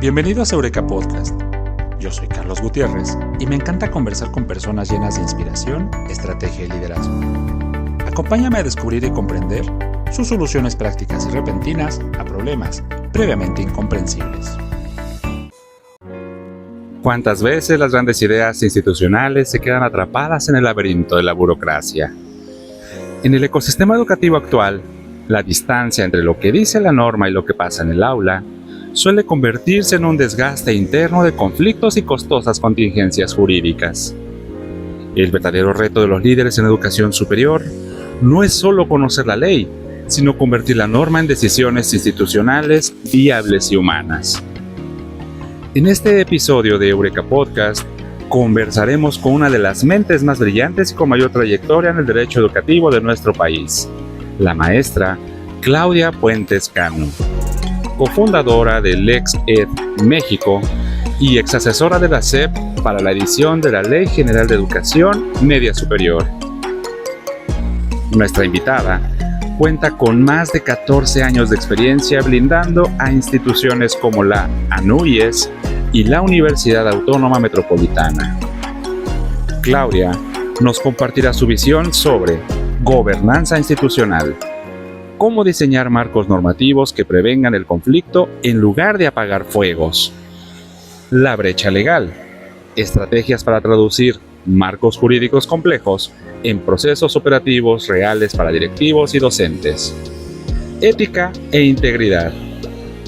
Bienvenidos a Eureka Podcast. Yo soy Carlos Gutiérrez y me encanta conversar con personas llenas de inspiración, estrategia y liderazgo. Acompáñame a descubrir y comprender sus soluciones prácticas y repentinas a problemas previamente incomprensibles. ¿Cuántas veces las grandes ideas institucionales se quedan atrapadas en el laberinto de la burocracia? En el ecosistema educativo actual, la distancia entre lo que dice la norma y lo que pasa en el aula suele convertirse en un desgaste interno de conflictos y costosas contingencias jurídicas. El verdadero reto de los líderes en educación superior no es solo conocer la ley, sino convertir la norma en decisiones institucionales viables y humanas. En este episodio de Eureka Podcast, conversaremos con una de las mentes más brillantes y con mayor trayectoria en el derecho educativo de nuestro país, la maestra Claudia Puentes Cano, cofundadora del Ex-Ed México y exasesora de la SEP para la edición de la Ley General de Educación Media Superior. Nuestra invitada cuenta con más de 14 años de experiencia blindando a instituciones como la ANUYES y la Universidad Autónoma Metropolitana. Claudia nos compartirá su visión sobre gobernanza institucional, cómo diseñar marcos normativos que prevengan el conflicto en lugar de apagar fuegos, la brecha legal, estrategias para traducir marcos jurídicos complejos en procesos operativos reales para directivos y docentes, ética e integridad,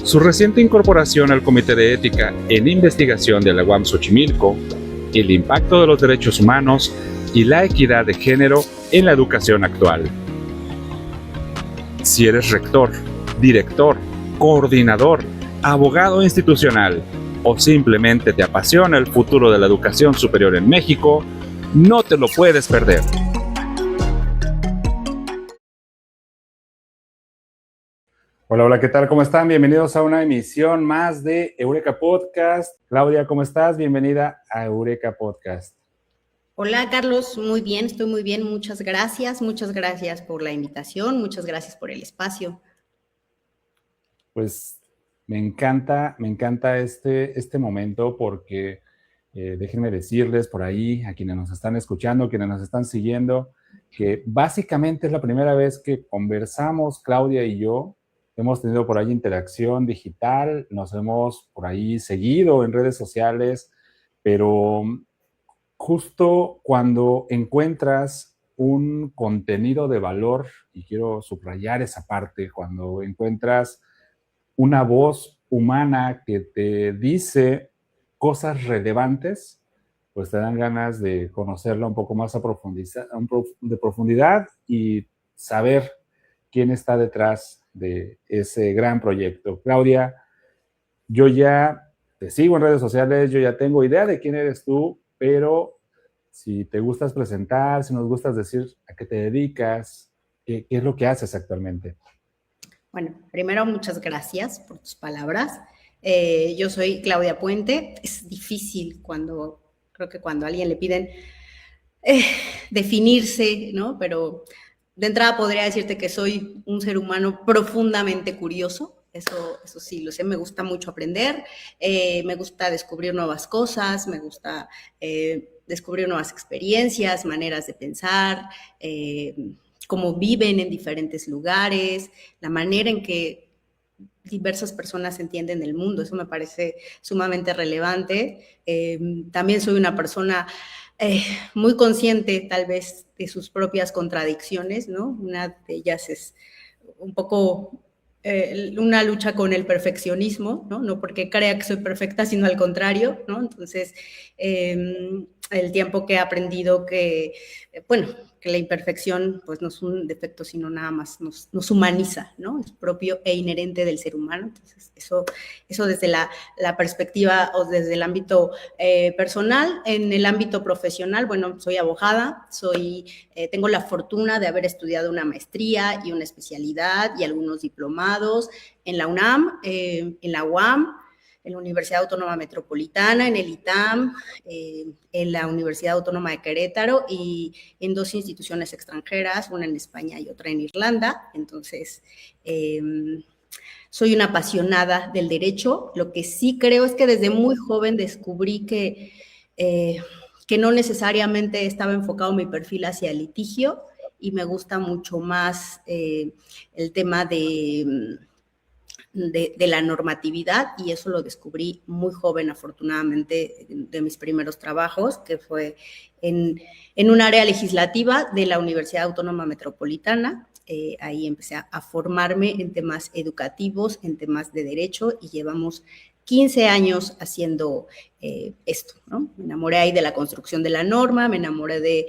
su reciente incorporación al Comité de Ética en Investigación de la UAM Xochimilco, el impacto de los derechos humanos y la equidad de género en la educación actual. Si eres rector, director, coordinador, abogado institucional o simplemente te apasiona el futuro de la educación superior en México, no te lo puedes perder. Hola, ¿qué tal? ¿Cómo están? Bienvenidos a una emisión más de Eureka Podcast. Claudia, ¿cómo estás? Bienvenida a Eureka Podcast. Hola, Carlos. Muy bien, estoy muy bien. Muchas gracias por la invitación, muchas gracias por el espacio. Pues me encanta este momento porque déjenme decirles por ahí a quienes nos están escuchando, quienes nos están siguiendo, que básicamente es la primera vez que conversamos, Claudia y yo. Hemos tenido por ahí interacción digital, nos hemos por ahí seguido en redes sociales, pero justo cuando encuentras un contenido de valor, y quiero subrayar esa parte, cuando encuentras una voz humana que te dice cosas relevantes, pues te dan ganas de conocerla un poco más de profundidad y saber quién está detrás de ese gran proyecto. Claudia, yo ya te sigo en redes sociales, yo ya tengo idea de quién eres tú, pero si te gustas presentar, si nos gustas decir a qué te dedicas, qué es lo que haces actualmente. Bueno, primero muchas gracias por tus palabras. Yo soy Claudia Puente. Es difícil creo que cuando a alguien le piden definirse, ¿no? Pero de entrada podría decirte que soy un ser humano profundamente curioso. Eso sí, lo sé, me gusta mucho aprender, me gusta descubrir nuevas cosas, me gusta descubrir nuevas experiencias, maneras de pensar, cómo viven en diferentes lugares, la manera en que diversas personas entienden el mundo. Eso me parece sumamente relevante. También soy una persona muy consciente, tal vez, de sus propias contradicciones, ¿no? Una de ellas es un poco una lucha con el perfeccionismo, ¿no? No porque crea que soy perfecta, sino al contrario, ¿no? Entonces, el tiempo que he aprendido que la imperfección pues no es un defecto, sino nada más nos humaniza, ¿no? Es propio e inherente del ser humano. Entonces, eso desde la perspectiva o desde el ámbito personal. En el ámbito profesional, bueno, soy abogada, tengo la fortuna de haber estudiado una maestría y una especialidad y algunos diplomados en la UNAM, en la UAM, en la Universidad Autónoma Metropolitana, en el ITAM, en la Universidad Autónoma de Querétaro y en 2 instituciones extranjeras, una en España y otra en Irlanda. Entonces, soy una apasionada del derecho. Lo que sí creo es que desde muy joven descubrí que no necesariamente estaba enfocado mi perfil hacia el litigio y me gusta mucho más el tema de la normatividad, y eso lo descubrí muy joven, afortunadamente, de mis primeros trabajos, que fue en un área legislativa de la Universidad Autónoma Metropolitana. Ahí empecé a formarme en temas educativos, en temas de derecho, y llevamos 15 años haciendo esto, ¿no? Me enamoré ahí de la construcción de la norma, me enamoré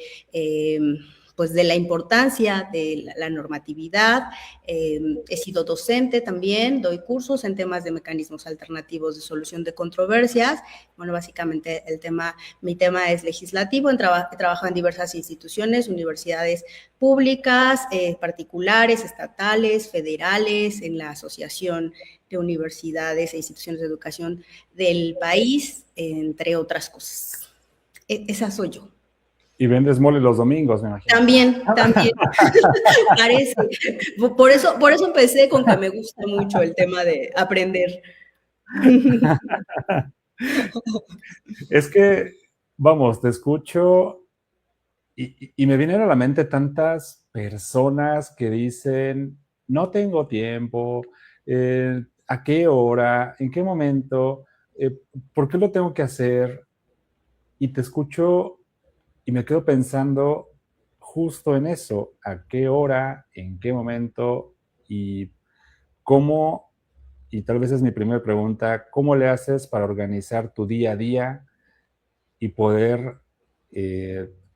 pues de la importancia de la normatividad. He sido docente también, doy cursos en temas de mecanismos alternativos de solución de controversias. Bueno, básicamente mi tema es legislativo. He trabajado en diversas instituciones, universidades públicas, particulares, estatales, federales, en la Asociación de Universidades e Instituciones de Educación del país, entre otras cosas. Esa soy yo. Y vendes mole los domingos, me imagino. También, parece. Por eso empecé con que me gusta mucho el tema de aprender. Es que, vamos, te escucho y me vienen a la mente tantas personas que dicen, no tengo tiempo, ¿a qué hora? ¿En qué momento? ¿Por qué lo tengo que hacer? Y te escucho y me quedo pensando justo en eso, a qué hora, en qué momento y cómo, y tal vez es mi primera pregunta, ¿cómo le haces para organizar tu día a día y poder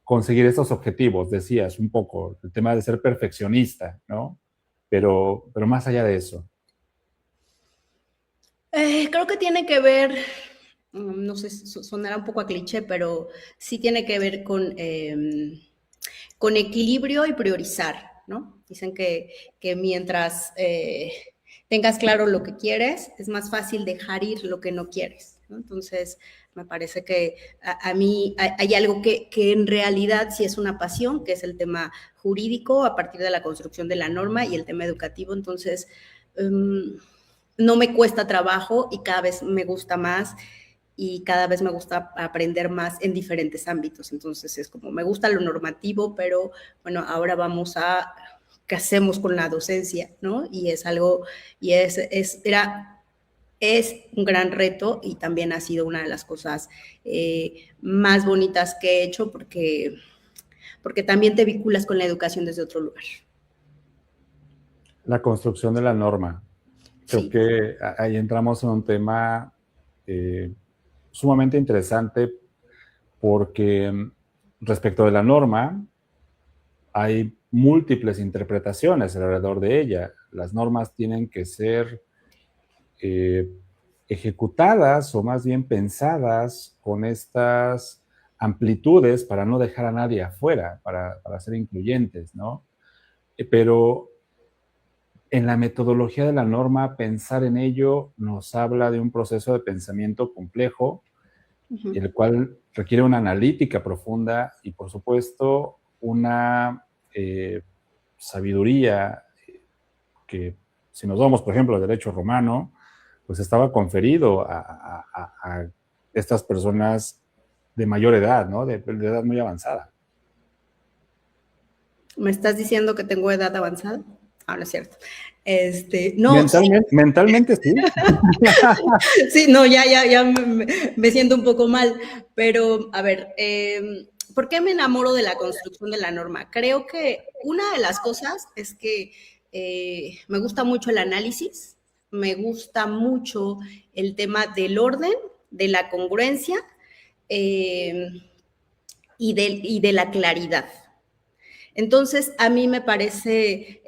conseguir esos objetivos? Decías un poco, el tema de ser perfeccionista, ¿no? Pero más allá de eso. Creo que tiene que ver, no sé, sonará un poco a cliché, pero sí tiene que ver con equilibrio y priorizar, ¿no? Dicen que mientras tengas claro lo que quieres, es más fácil dejar ir lo que no quieres, ¿no? Entonces, me parece que a mí hay algo que en realidad sí es una pasión, que es el tema jurídico a partir de la construcción de la norma, y el tema educativo. Entonces, no me cuesta trabajo y cada vez me gusta más, y cada vez me gusta aprender más en diferentes ámbitos. Entonces es como, me gusta lo normativo, pero bueno, ahora vamos a qué hacemos con la docencia, ¿no? Y es algo, y es un gran reto, y también ha sido una de las cosas más bonitas que he hecho, porque también te vinculas con la educación desde otro lugar. La construcción de la norma. Creo Sí. que ahí entramos en un tema sumamente interesante, porque respecto de la norma hay múltiples interpretaciones alrededor de ella. Las normas tienen que ser ejecutadas, o más bien pensadas con estas amplitudes para no dejar a nadie afuera, para ser incluyentes, ¿no? Pero en la metodología de la norma, pensar en ello nos habla de un proceso de pensamiento complejo, el cual requiere una analítica profunda y, por supuesto, una sabiduría que, si nos vamos, por ejemplo, al derecho romano, pues estaba conferido a estas personas de mayor edad, ¿no? De edad muy avanzada. ¿Me estás diciendo que tengo edad avanzada? No es cierto. No, mentalmente sí. Sí, no, ya me siento un poco mal, pero a ver, ¿por qué me enamoro de la construcción de la norma? Creo que una de las cosas es que me gusta mucho el análisis, me gusta mucho el tema del orden, de la congruencia y de la claridad. Entonces, a mí me parece,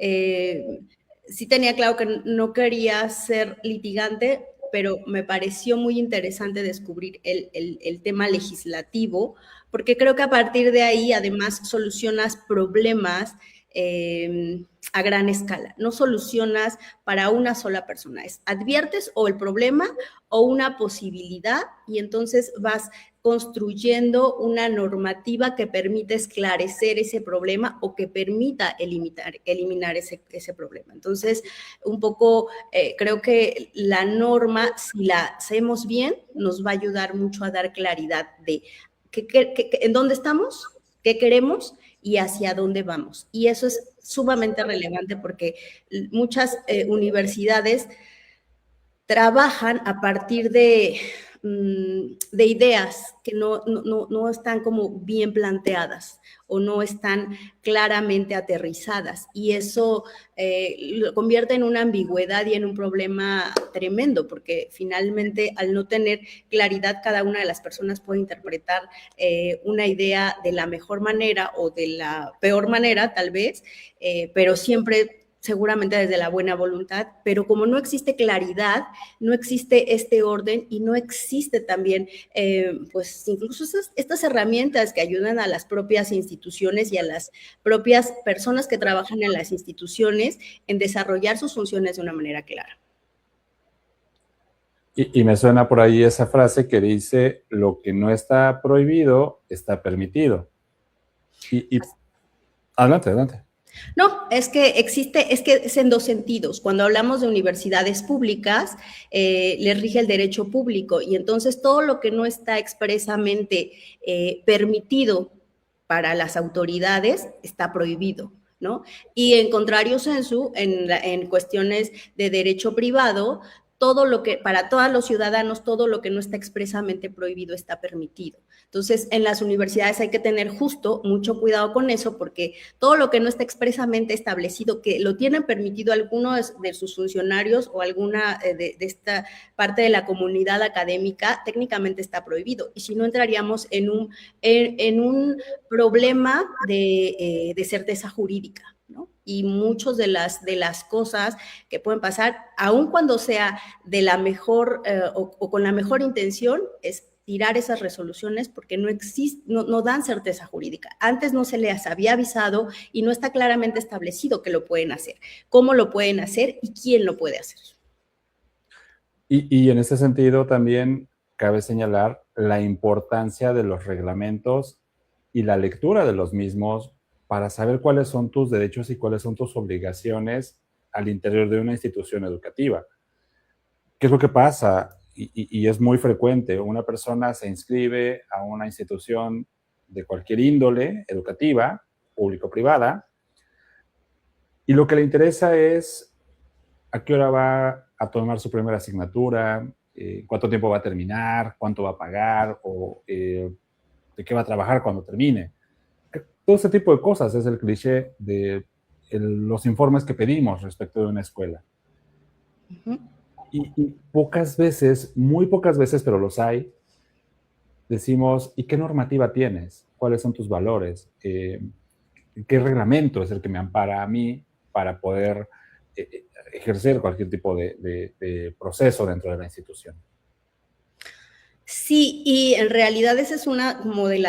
sí tenía claro que no quería ser litigante, pero me pareció muy interesante descubrir el tema legislativo, porque creo que a partir de ahí, además, solucionas problemas a gran escala. No solucionas para una sola persona, adviertes o el problema o una posibilidad, y entonces vas construyendo una normativa que permita esclarecer ese problema o que permita eliminar ese problema. Entonces, un poco creo que la norma, si la hacemos bien, nos va a ayudar mucho a dar claridad de en dónde estamos, qué queremos y hacia dónde vamos. Y eso es sumamente relevante porque muchas universidades trabajan a partir de ideas que no están como bien planteadas o no están claramente aterrizadas, y eso lo convierte en una ambigüedad y en un problema tremendo, porque finalmente al no tener claridad cada una de las personas puede interpretar una idea de la mejor manera o de la peor manera tal vez, pero siempre seguramente desde la buena voluntad, pero como no existe claridad, no existe este orden y no existe también, pues incluso estas herramientas que ayudan a las propias instituciones y a las propias personas que trabajan en las instituciones en desarrollar sus funciones de una manera clara. Y me suena por ahí esa frase que dice, lo que no está prohibido está permitido. Adelante. No, es que es en dos sentidos. Cuando hablamos de universidades públicas, les rige el derecho público y entonces todo lo que no está expresamente permitido para las autoridades está prohibido, ¿no? Y en contrario sensu, en cuestiones de derecho privado, todo lo que, para todos los ciudadanos, todo lo que no está expresamente prohibido está permitido. Entonces, en las universidades hay que tener justo mucho cuidado con eso, porque todo lo que no está expresamente establecido, que lo tienen permitido algunos de sus funcionarios o alguna de esta parte de la comunidad académica, técnicamente está prohibido. Y si no, entraríamos en un problema de certeza jurídica, ¿no? Y muchas de las cosas que pueden pasar, aun cuando sea de la mejor o con la mejor intención, es tirar esas resoluciones porque no dan certeza jurídica. Antes no se les había avisado y no está claramente establecido que lo pueden hacer, cómo lo pueden hacer y quién lo puede hacer. Y en ese sentido también cabe señalar la importancia de los reglamentos y la lectura de los mismos para saber cuáles son tus derechos y cuáles son tus obligaciones al interior de una institución educativa. ¿Qué es lo que pasa? Y es muy frecuente. Una persona se inscribe a una institución de cualquier índole educativa, público-privada, y lo que le interesa es a qué hora va a tomar su primera asignatura, cuánto tiempo va a terminar, cuánto va a pagar o de qué va a trabajar cuando termine. Todo ese tipo de cosas es el cliché de los informes que pedimos respecto de una escuela. Uh-huh. Y pocas veces, muy pocas veces, pero los hay, decimos, ¿y qué normativa tienes? ¿Cuáles son tus valores? ¿Qué reglamento es el que me ampara a mí para poder ejercer cualquier tipo de proceso dentro de la institución? Sí, y en realidad esa es una como de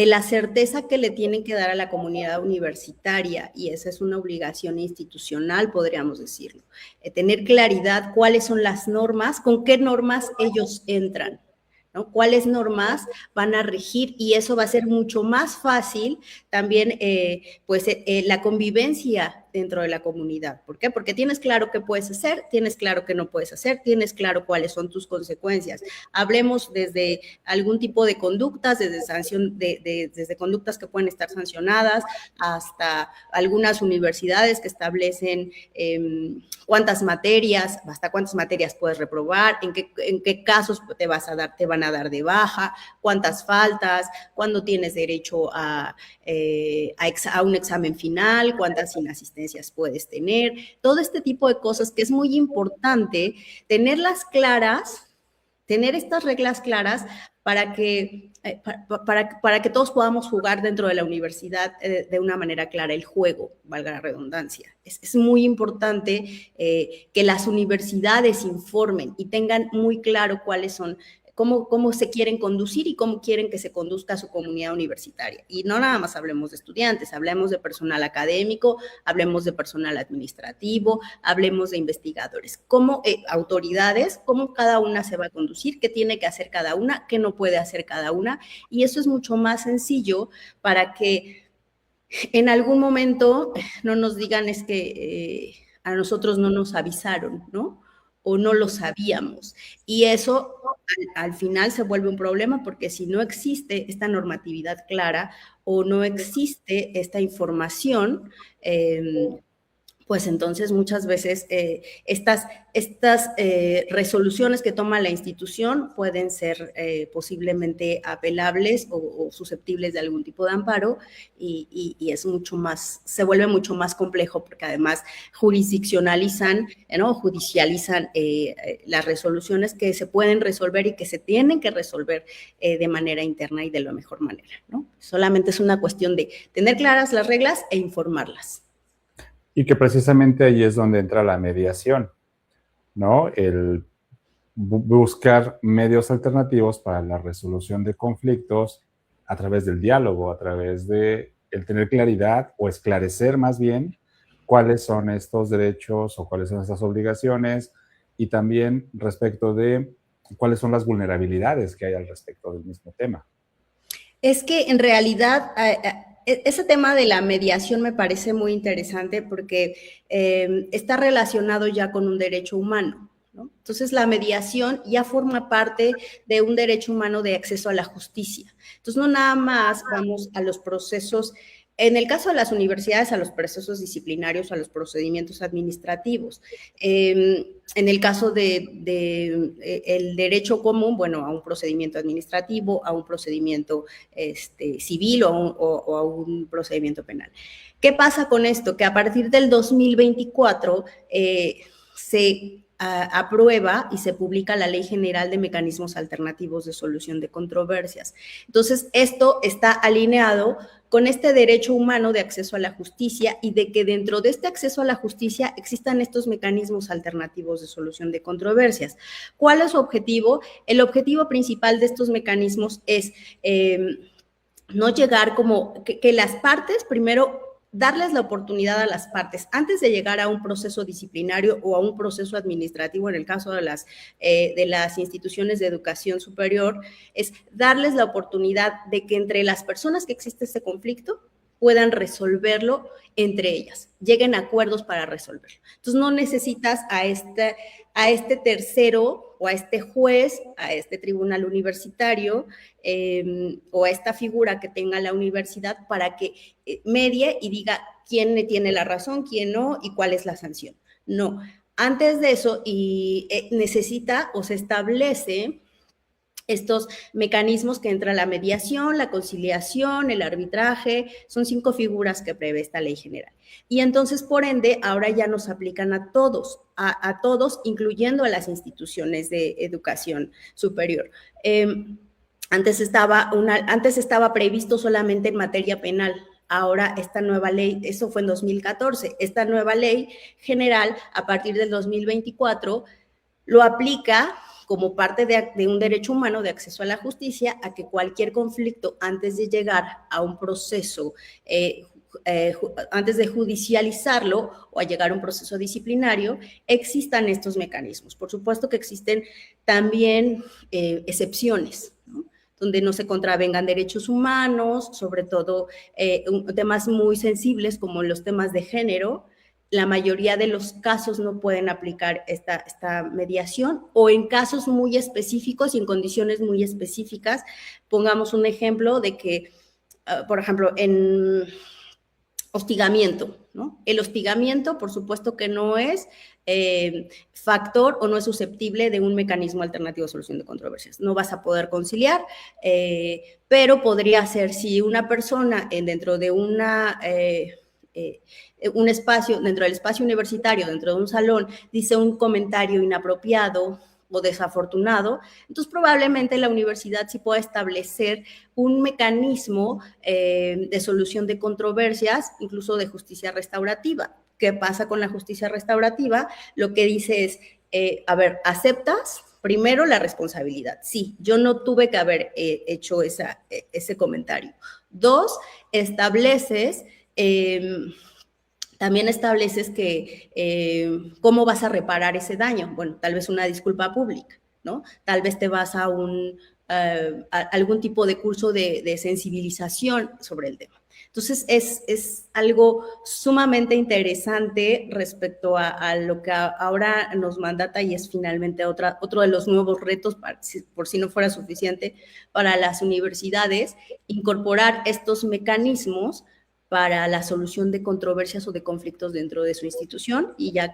la certeza que le tienen que dar a la comunidad universitaria, y esa es una obligación institucional, podríamos decirlo. Tener claridad cuáles son las normas, con qué normas ellos entran, ¿no? Cuáles normas van a regir, y eso va a ser mucho más fácil también, la convivencia dentro de la comunidad. ¿Por qué? Porque tienes claro qué puedes hacer, tienes claro qué no puedes hacer, tienes claro cuáles son tus consecuencias. Hablemos desde algún tipo de conductas, desde conductas que pueden estar sancionadas, hasta algunas universidades que establecen cuántas materias puedes reprobar, en qué casos te van a dar de baja, cuántas faltas, cuándo tienes derecho a un examen final, cuántas inasistencias puedes tener, todo este tipo de cosas que es muy importante tenerlas claras, tener estas reglas claras para que todos podamos jugar dentro de la universidad de una manera clara el juego, valga la redundancia. Es muy importante que las universidades informen y tengan muy claro cuáles son cómo se quieren conducir y cómo quieren que se conduzca su comunidad universitaria. Y no nada más hablemos de estudiantes, hablemos de personal académico, hablemos de personal administrativo, hablemos de investigadores, autoridades, cómo cada una se va a conducir, qué tiene que hacer cada una, qué no puede hacer cada una. Y eso es mucho más sencillo para que en algún momento no nos digan es que a nosotros no nos avisaron, ¿no? O no lo sabíamos. Y eso al final se vuelve un problema porque si no existe esta normatividad clara o no existe esta información, pues entonces muchas veces estas resoluciones que toma la institución pueden ser posiblemente apelables o susceptibles de algún tipo de amparo y es mucho más, se vuelve mucho más complejo porque además jurisdiccionalizan, ¿no? Judicializan las resoluciones que se pueden resolver y que se tienen que resolver de manera interna y de la mejor manera, ¿no? Solamente es una cuestión de tener claras las reglas e informarlas. Y que precisamente ahí es donde entra la mediación, ¿no? El buscar medios alternativos para la resolución de conflictos a través del diálogo, a través de el tener claridad o esclarecer más bien cuáles son estos derechos o cuáles son estas obligaciones y también respecto de cuáles son las vulnerabilidades que hay al respecto del mismo tema. Es que en realidad ese tema de la mediación me parece muy interesante porque está relacionado ya con un derecho humano, ¿no? Entonces, la mediación ya forma parte de un derecho humano de acceso a la justicia. Entonces, no nada más vamos a los procesos, en el caso de las universidades, a los procesos disciplinarios, a los procedimientos administrativos. En el caso del derecho común, bueno, a un procedimiento administrativo, a un procedimiento civil o a un procedimiento penal. ¿Qué pasa con esto? Que a partir del 2024 se aprueba y se publica la Ley General de Mecanismos Alternativos de Solución de Controversias. Entonces, esto está alineado con este derecho humano de acceso a la justicia y de que dentro de este acceso a la justicia existan estos mecanismos alternativos de solución de controversias. ¿Cuál es su objetivo? El objetivo principal de estos mecanismos es no llegar como que las partes primero darles la oportunidad a las partes antes de llegar a un proceso disciplinario o a un proceso administrativo, en el caso de las instituciones de educación superior, es darles la oportunidad de que entre las personas que existe ese conflicto puedan resolverlo entre ellas, lleguen a acuerdos para resolverlo. Entonces, no necesitas a este tercero o a este juez, a este tribunal universitario o a esta figura que tenga la universidad para que medie y diga quién tiene la razón, quién no y cuál es la sanción. No, antes de eso necesita o se establece estos mecanismos que entra la mediación, la conciliación, el arbitraje, son 5 figuras que prevé esta ley general. Y entonces, por ende, ahora ya nos aplican a todos, incluyendo a las instituciones de educación superior. Antes estaba previsto solamente en materia penal. Ahora esta nueva ley, eso fue en 2014, esta nueva ley general a partir del 2024 lo aplica como parte de un derecho humano de acceso a la justicia, a que cualquier conflicto antes de llegar a un proceso, antes de judicializarlo o a llegar a un proceso disciplinario, existan estos mecanismos. Por supuesto que existen también excepciones, ¿no?, donde no se contravengan derechos humanos, sobre todo temas muy sensibles como los temas de género. La mayoría de los casos no pueden aplicar esta mediación o en casos muy específicos y en condiciones muy específicas. Pongamos un ejemplo de que, por ejemplo, en hostigamiento, ¿no? El hostigamiento, por supuesto que no es factor o no es susceptible de un mecanismo alternativo de solución de controversias. No vas a poder conciliar, pero podría ser si una persona dentro de un espacio, dentro del espacio universitario, dentro de un salón, dice un comentario inapropiado o desafortunado, entonces probablemente la universidad sí pueda establecer un mecanismo de solución de controversias, incluso de justicia restaurativa. ¿Qué pasa con la justicia restaurativa? Lo que dice es, a ver, ¿aceptas Primero, la responsabilidad. Sí, yo no tuve que haber hecho ese comentario. Dos, también estableces que cómo vas a reparar ese daño. Bueno, tal vez una disculpa pública, ¿no? Tal vez te vas a algún tipo de curso de sensibilización sobre el tema. Entonces, es algo sumamente interesante respecto a lo que ahora nos mandata y es finalmente otro de los nuevos retos, por si no fuera suficiente, para las universidades, incorporar estos mecanismos para la solución de controversias o de conflictos dentro de su institución, y ya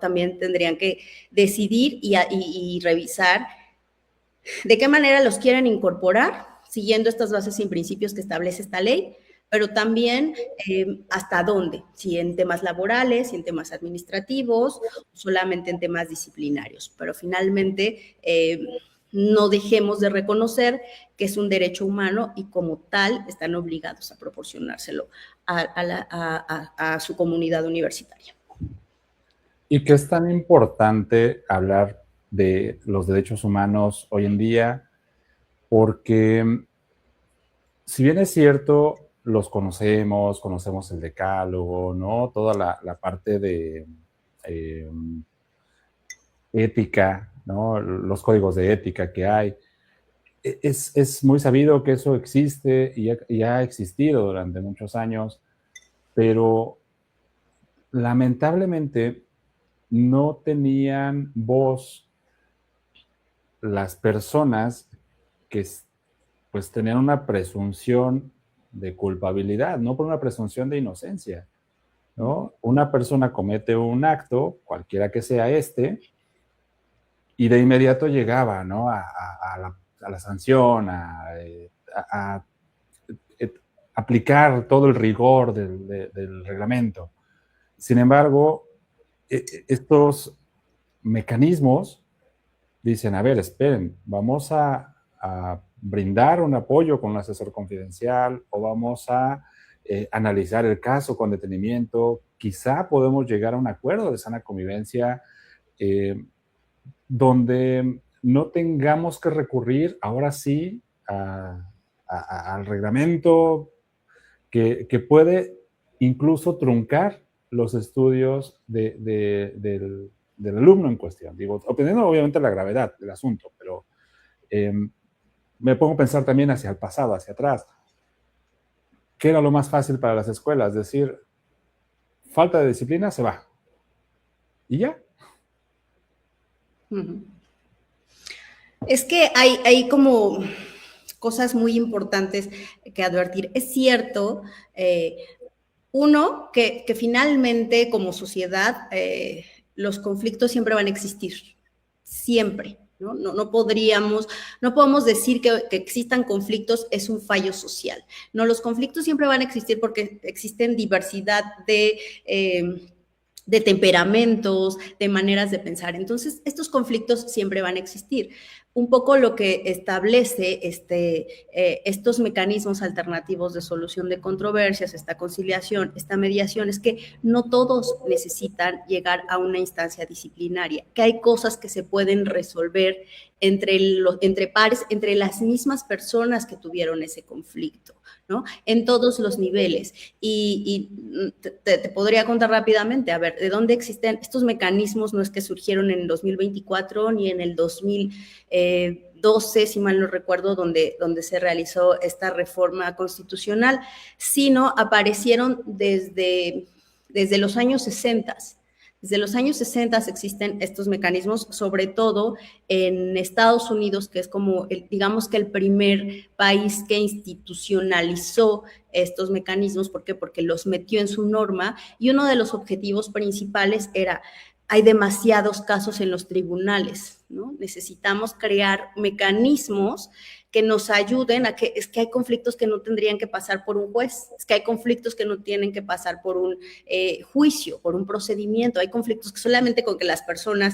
también tendrían que decidir y revisar de qué manera los quieren incorporar, siguiendo estas bases y principios que establece esta ley, pero también hasta dónde, si en temas laborales, si en temas administrativos, solamente en temas disciplinarios. Pero finalmente no dejemos de reconocer que es un derecho humano y como tal están obligados a proporcionárselo a su comunidad universitaria. ¿Y qué es tan importante hablar de los derechos humanos hoy en día? Porque si bien es cierto, los conocemos el decálogo, ¿no? Toda la parte de ética, ¿no? Los códigos de ética que hay. Es muy sabido que eso existe y ha existido durante muchos años, pero lamentablemente no tenían voz las personas que pues tenían una presunción de culpabilidad, no por una presunción de inocencia, ¿no? Una persona comete un acto, cualquiera que sea y de inmediato llegaba, ¿no? a la sanción, a aplicar todo el rigor del reglamento. Sin embargo, estos mecanismos dicen, a ver, esperen, vamos a brindar un apoyo con un asesor confidencial o vamos a analizar el caso con detenimiento, quizá podemos llegar a un acuerdo de sana convivencia donde no tengamos que recurrir ahora sí al reglamento que puede incluso truncar los estudios del alumno en cuestión. Digo, obteniendo obviamente la gravedad del asunto, pero me pongo a pensar también hacia el pasado, hacia atrás. ¿Qué era lo más fácil para las escuelas? Decir, falta de disciplina, se va. Y ya. Es que hay como cosas muy importantes que advertir. Es cierto, uno, que finalmente como sociedad los conflictos siempre van a existir, siempre. No podemos decir que existan conflictos es un fallo social. No, los conflictos siempre van a existir porque existen diversidad de temperamentos, de maneras de pensar. Entonces, estos conflictos siempre van a existir. Un poco lo que establece estos mecanismos alternativos de solución de controversias, esta conciliación, esta mediación, es que no todos necesitan llegar a una instancia disciplinaria, que hay cosas que se pueden resolver entre pares, entre las mismas personas que tuvieron ese conflicto, ¿no? En todos los niveles. Y te podría contar rápidamente, a ver, ¿de dónde existen estos mecanismos? No es que surgieron en el 2024 ni en el 2012, si mal no recuerdo, donde se realizó esta reforma constitucional, sino aparecieron desde los años 60. Desde los años 60 existen estos mecanismos, sobre todo en Estados Unidos, que es como, digamos que el primer país que institucionalizó estos mecanismos. ¿Por qué? Porque los metió en su norma y uno de los objetivos principales era, hay demasiados casos en los tribunales, ¿no? Necesitamos crear mecanismos que nos ayuden a que, es que hay conflictos que no tendrían que pasar por un juez, es que hay conflictos que no tienen que pasar por un juicio, por un procedimiento, hay conflictos que solamente con que las personas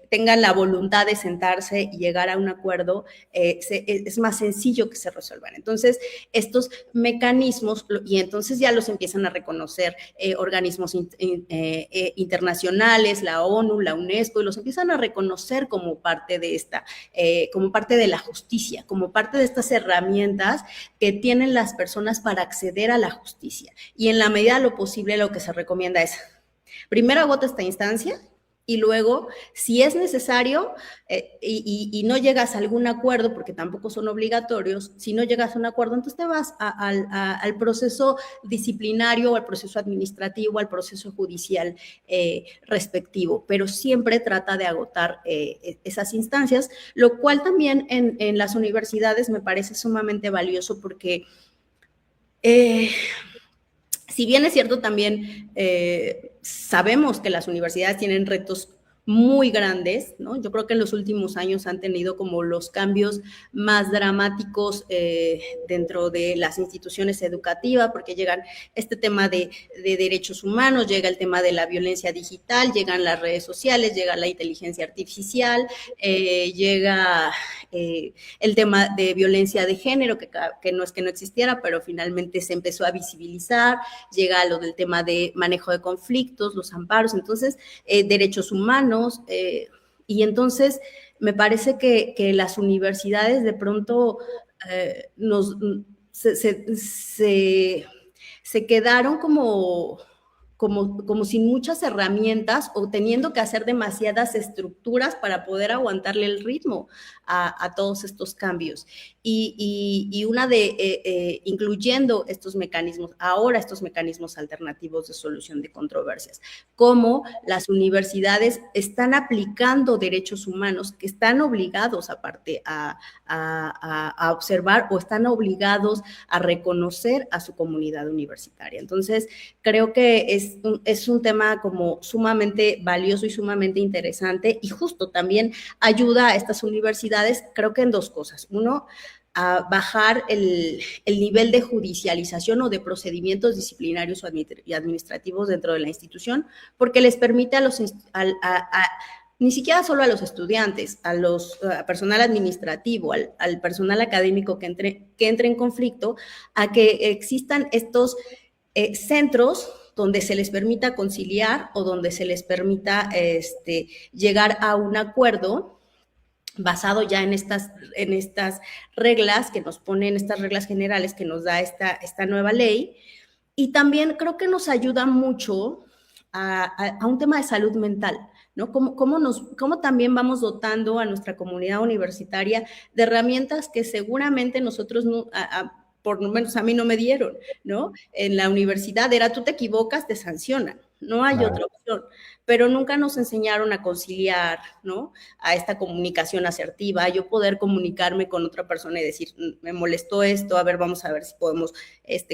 tengan la voluntad de sentarse y llegar a un acuerdo, es más sencillo que se resuelvan. Entonces, estos mecanismos, y entonces ya los empiezan a reconocer organismos internacionales, la ONU, la UNESCO, y los empiezan a reconocer como parte de como parte de la justicia, como parte de estas herramientas que tienen las personas para acceder a la justicia. Y en la medida de lo posible, lo que se recomienda es, primero agota esta instancia, y luego, si es necesario y no llegas a algún acuerdo, porque tampoco son obligatorios, si no llegas a un acuerdo, entonces te vas al proceso disciplinario, al proceso administrativo, al proceso judicial respectivo, pero siempre trata de agotar esas instancias, lo cual también en las universidades me parece sumamente valioso porque si bien es cierto también, sabemos que las universidades tienen retos muy grandes, ¿no? Yo creo que en los últimos años han tenido como los cambios más dramáticos dentro de las instituciones educativas, porque llegan este tema de derechos humanos, llega el tema de la violencia digital, llegan las redes sociales, llega la inteligencia artificial, llega el tema de violencia de género, que no es que no existiera, pero finalmente se empezó a visibilizar, llega lo del tema de manejo de conflictos, los amparos, entonces derechos humanos, y entonces me parece que las universidades de pronto se quedaron como sin muchas herramientas o teniendo que hacer demasiadas estructuras para poder aguantarle el ritmo a todos estos cambios. Y una incluyendo estos mecanismos, ahora estos mecanismos alternativos de solución de controversias, cómo las universidades están aplicando derechos humanos que están obligados aparte a observar o están obligados a reconocer a su comunidad universitaria. Entonces, creo que es un tema como sumamente valioso y sumamente interesante y justo también ayuda a estas universidades, creo que en dos cosas. Uno, a bajar el nivel de judicialización o de procedimientos disciplinarios y administrativos dentro de la institución, porque les permite ni siquiera solo a los estudiantes, al personal administrativo, al personal académico que entre en conflicto, a que existan estos centros donde se les permita conciliar o donde se les permita llegar a un acuerdo basado ya en estas reglas que nos ponen, estas reglas generales que nos da esta nueva ley. Y también creo que nos ayuda mucho a un tema de salud mental, ¿no? Cómo también vamos dotando a nuestra comunidad universitaria de herramientas que seguramente nosotros no, por lo menos a mí no me dieron, ¿no? En la universidad era tú te equivocas, te sancionan, no hay otra opción, pero nunca nos enseñaron a conciliar, ¿no? A esta comunicación asertiva, a yo poder comunicarme con otra persona y decir, me molestó esto, a ver, vamos a ver si podemos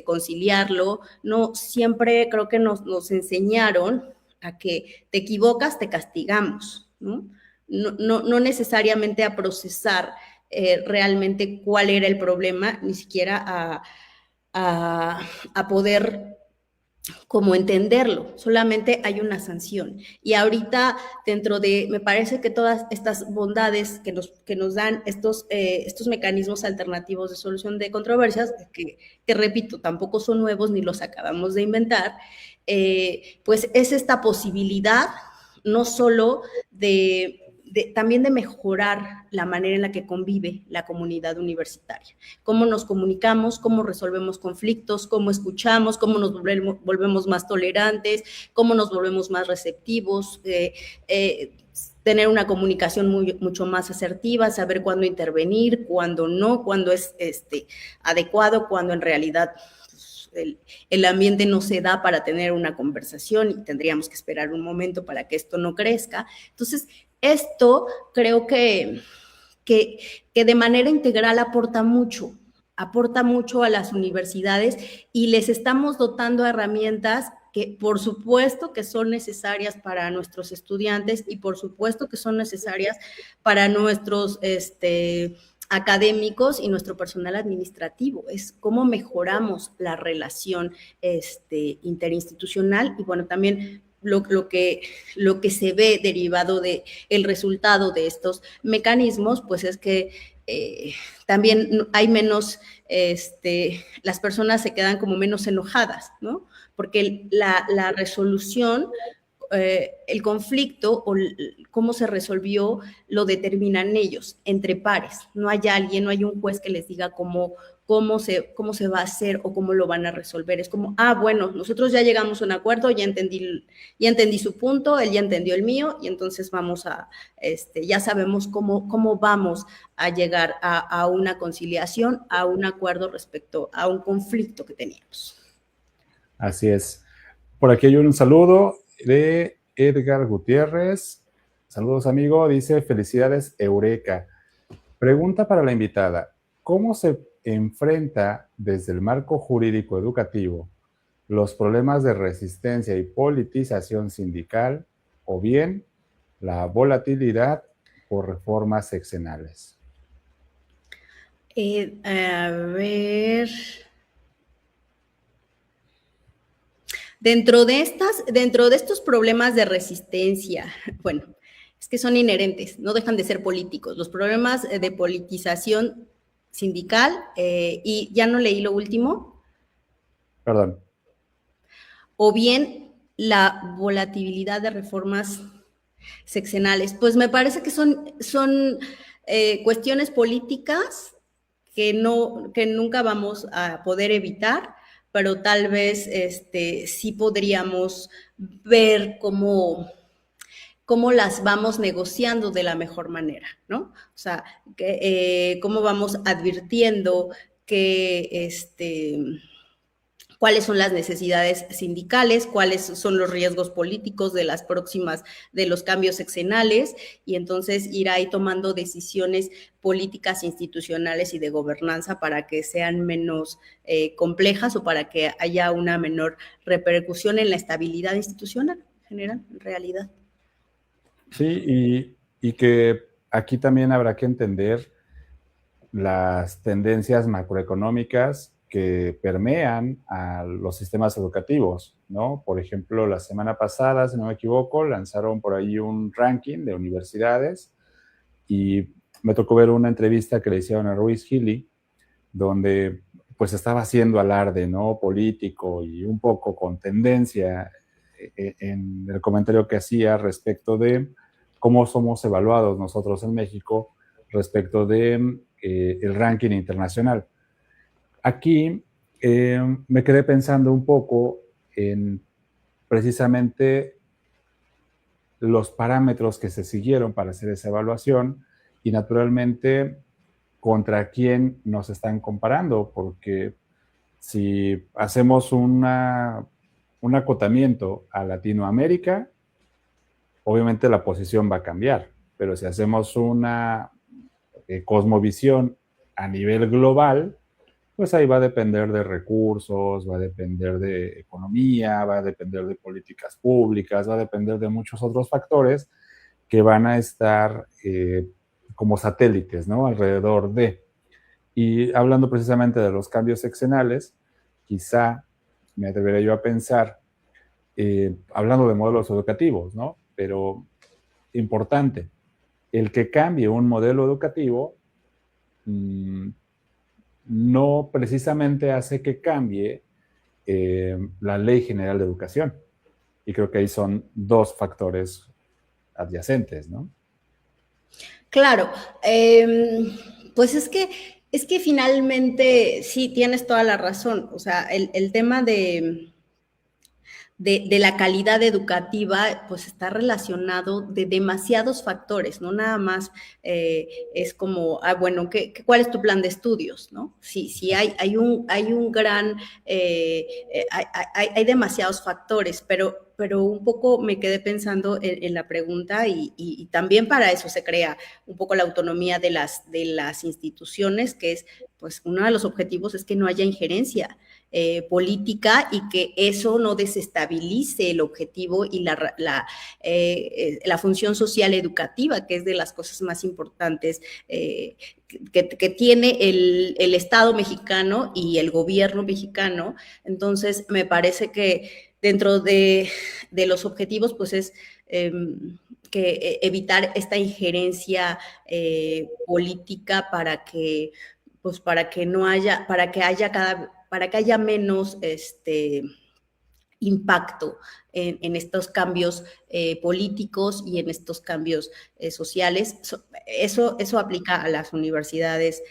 conciliarlo, ¿no? Siempre creo que nos enseñaron a que te equivocas, te castigamos, ¿no? No necesariamente a procesar realmente cuál era el problema, ni siquiera a poder como entenderlo, solamente hay una sanción. Y ahorita me parece que todas estas bondades que nos dan estos mecanismos alternativos de solución de controversias, que repito, tampoco son nuevos ni los acabamos de inventar, pues es esta posibilidad no solo también de mejorar la manera en la que convive la comunidad universitaria. Cómo nos comunicamos, cómo resolvemos conflictos, cómo escuchamos, cómo nos volvemos más tolerantes, cómo nos volvemos más receptivos, tener una comunicación mucho más asertiva, saber cuándo intervenir, cuándo no, cuándo es adecuado, cuándo en realidad el ambiente no se da para tener una conversación y tendríamos que esperar un momento para que esto no crezca. Entonces, esto creo que de manera integral aporta mucho a las universidades y les estamos dotando herramientas que por supuesto que son necesarias para nuestros estudiantes y por supuesto que son necesarias para nuestros académicos y nuestro personal administrativo, es cómo mejoramos la relación interinstitucional y bueno, también lo que se ve derivado del resultado de estos mecanismos, pues es que también hay menos, las personas se quedan como menos enojadas, ¿no? Porque la resolución, el conflicto o cómo se resolvió lo determinan ellos, entre pares. No hay alguien, no hay un juez que les diga cómo se va a hacer o cómo lo van a resolver. Es como, bueno, nosotros ya llegamos a un acuerdo, ya entendí su punto, él ya entendió el mío, y entonces vamos ya sabemos cómo vamos a llegar a una conciliación, a un acuerdo respecto a un conflicto que teníamos. Así es. Por aquí hay un saludo de Edgar Gutiérrez. Saludos, amigo. Dice, felicidades, Eureka. Pregunta para la invitada. ¿Cómo se enfrenta desde el marco jurídico educativo los problemas de resistencia y politización sindical o bien la volatilidad por reformas sexenales? A ver... Dentro de estos problemas de resistencia, bueno, es que son inherentes, no dejan de ser políticos. Los problemas de politización sindical, y ya no leí lo último. Perdón. O bien la volatilidad de reformas sexenales. Pues me parece que son cuestiones políticas que nunca vamos a poder evitar, pero tal vez sí podríamos ver cómo las vamos negociando de la mejor manera, ¿no? O sea, cómo vamos advirtiendo que cuáles son las necesidades sindicales, cuáles son los riesgos políticos de los cambios sexenales, y entonces ir ahí tomando decisiones políticas, institucionales y de gobernanza para que sean menos complejas o para que haya una menor repercusión en la estabilidad institucional en general, en realidad. Sí, y que aquí también habrá que entender las tendencias macroeconómicas que permean a los sistemas educativos, ¿no? Por ejemplo, la semana pasada, si no me equivoco, lanzaron por ahí un ranking de universidades y me tocó ver una entrevista que le hicieron a Ruiz Gili, donde pues estaba haciendo alarde, ¿no? Político y un poco con tendencia en el comentario que hacía respecto de cómo somos evaluados nosotros en México respecto de el ranking internacional. Aquí me quedé pensando un poco en precisamente los parámetros que se siguieron para hacer esa evaluación y naturalmente contra quién nos están comparando, porque si hacemos un acotamiento a Latinoamérica, obviamente la posición va a cambiar, pero si hacemos una cosmovisión a nivel global, pues ahí va a depender de recursos, va a depender de economía, va a depender de políticas públicas, va a depender de muchos otros factores que van a estar como satélites, ¿no? Alrededor de. Y hablando precisamente de los cambios sexenales, quizá me atrevería yo a pensar, hablando de modelos educativos, ¿no? Pero importante, el que cambie un modelo educativo no precisamente hace que cambie la Ley General de Educación. Y creo que ahí son dos factores adyacentes, ¿no? Claro, pues es que finalmente sí, tienes toda la razón. O sea, el tema de la calidad educativa, pues está relacionado de demasiados factores, no nada más es como, bueno, ¿cuál es tu plan de estudios? ¿No? Sí, hay un gran, hay demasiados factores, pero un poco me quedé pensando en la pregunta y también para eso se crea un poco la autonomía de las instituciones, que es, pues, uno de los objetivos es que no haya injerencia política y que eso no desestabilice el objetivo y la función social educativa, que es de las cosas más importantes que tiene el Estado mexicano y el gobierno mexicano. Entonces, me parece que dentro de los objetivos, pues es que evitar esta injerencia política para que no haya, para que haya menos impacto en estos cambios políticos y en estos cambios sociales. Eso aplica a las universidades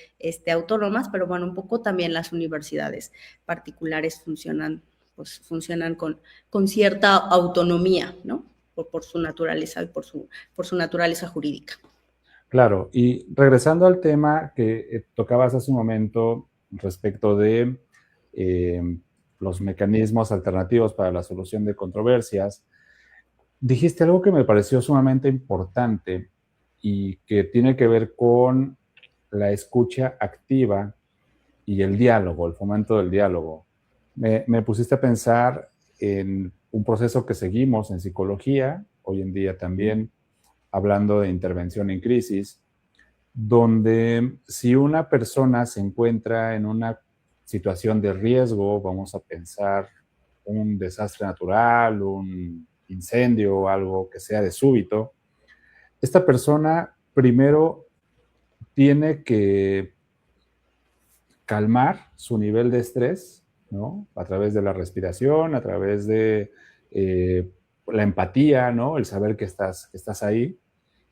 autónomas, pero bueno, un poco también las universidades particulares funcionan con cierta autonomía, ¿no? Por su naturaleza y por su naturaleza jurídica. Claro, y regresando al tema que tocabas hace un momento respecto de los mecanismos alternativos para la solución de controversias, dijiste algo que me pareció sumamente importante y que tiene que ver con la escucha activa y el diálogo, el fomento del diálogo. Me pusiste a pensar en un proceso que seguimos en psicología, hoy en día también, hablando de intervención en crisis, donde si una persona se encuentra en una situación de riesgo, vamos a pensar un desastre natural, un incendio, algo que sea de súbito, esta persona primero tiene que calmar su nivel de estrés, ¿no? A través de la respiración, a través de la empatía, ¿no? El saber que estás ahí.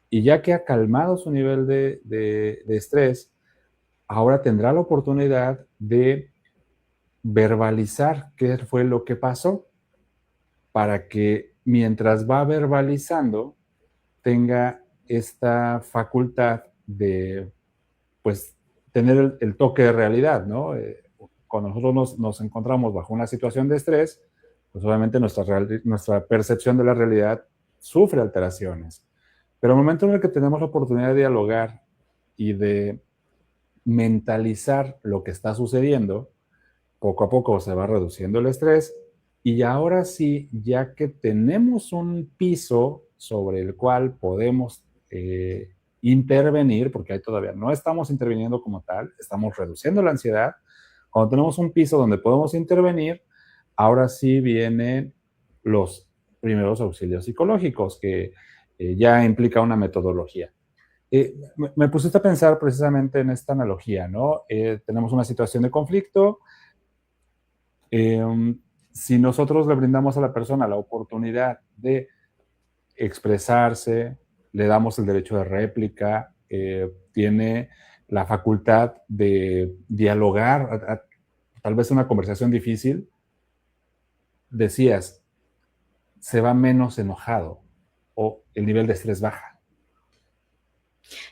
Y ya que ha calmado su nivel de estrés, ahora tendrá la oportunidad de verbalizar qué fue lo que pasó para que mientras va verbalizando tenga esta facultad de, pues, tener el toque de realidad, ¿no? Cuando nosotros nos encontramos bajo una situación de estrés, pues obviamente nuestra percepción de la realidad sufre alteraciones. Pero el momento en el que tenemos la oportunidad de dialogar y de mentalizar lo que está sucediendo, poco a poco se va reduciendo el estrés y ahora sí, ya que tenemos un piso sobre el cual podemos intervenir, porque ahí todavía no estamos interviniendo como tal, estamos reduciendo la ansiedad. Cuando tenemos un piso donde podemos intervenir, ahora sí vienen los primeros auxilios psicológicos, que ya implica una metodología. Me pusiste a pensar precisamente en esta analogía, ¿no? Tenemos una situación de conflicto. Si nosotros le brindamos a la persona la oportunidad de expresarse, le damos el derecho de réplica, tiene la facultad de dialogar, tal vez una conversación difícil, decías, se va menos enojado o el nivel de estrés baja.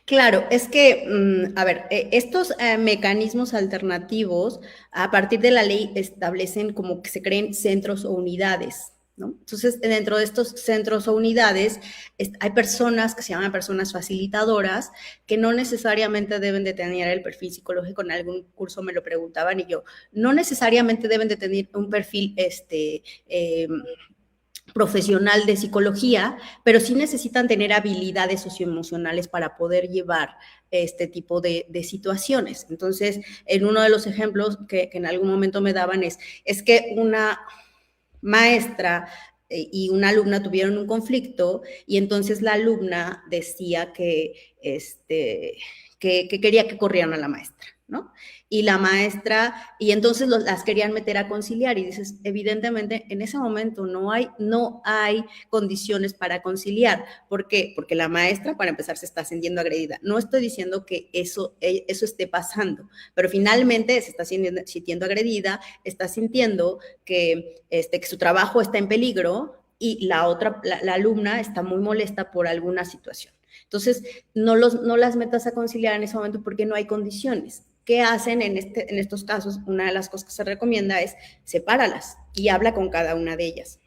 Claro, es que, a ver, estos mecanismos alternativos, a partir de la ley, establecen como que se creen centros o unidades, ¿no? Entonces, dentro de estos centros o unidades, hay personas que se llaman personas facilitadoras, que no necesariamente deben de tener el perfil psicológico. En algún curso me lo preguntaban y yo, no necesariamente deben de tener un perfil profesional de psicología, pero sí necesitan tener habilidades socioemocionales para poder llevar este tipo de situaciones. Entonces, en uno de los ejemplos que en algún momento me daban es que una maestra y una alumna tuvieron un conflicto y entonces la alumna decía que quería que corrieran a la maestra, ¿no? Y la maestra, y entonces las querían meter a conciliar y dices, evidentemente en ese momento no hay condiciones para conciliar. ¿Por qué? Porque la maestra, para empezar, se está sintiendo agredida. No estoy diciendo que eso esté pasando, pero finalmente se está sintiendo agredida, está sintiendo que su trabajo está en peligro y la alumna está muy molesta por alguna situación. Entonces, no las metas a conciliar en ese momento porque no hay condiciones. ¿Qué hacen en estos casos? Una de las cosas que se recomienda es sepáralas y habla con cada una de ellas.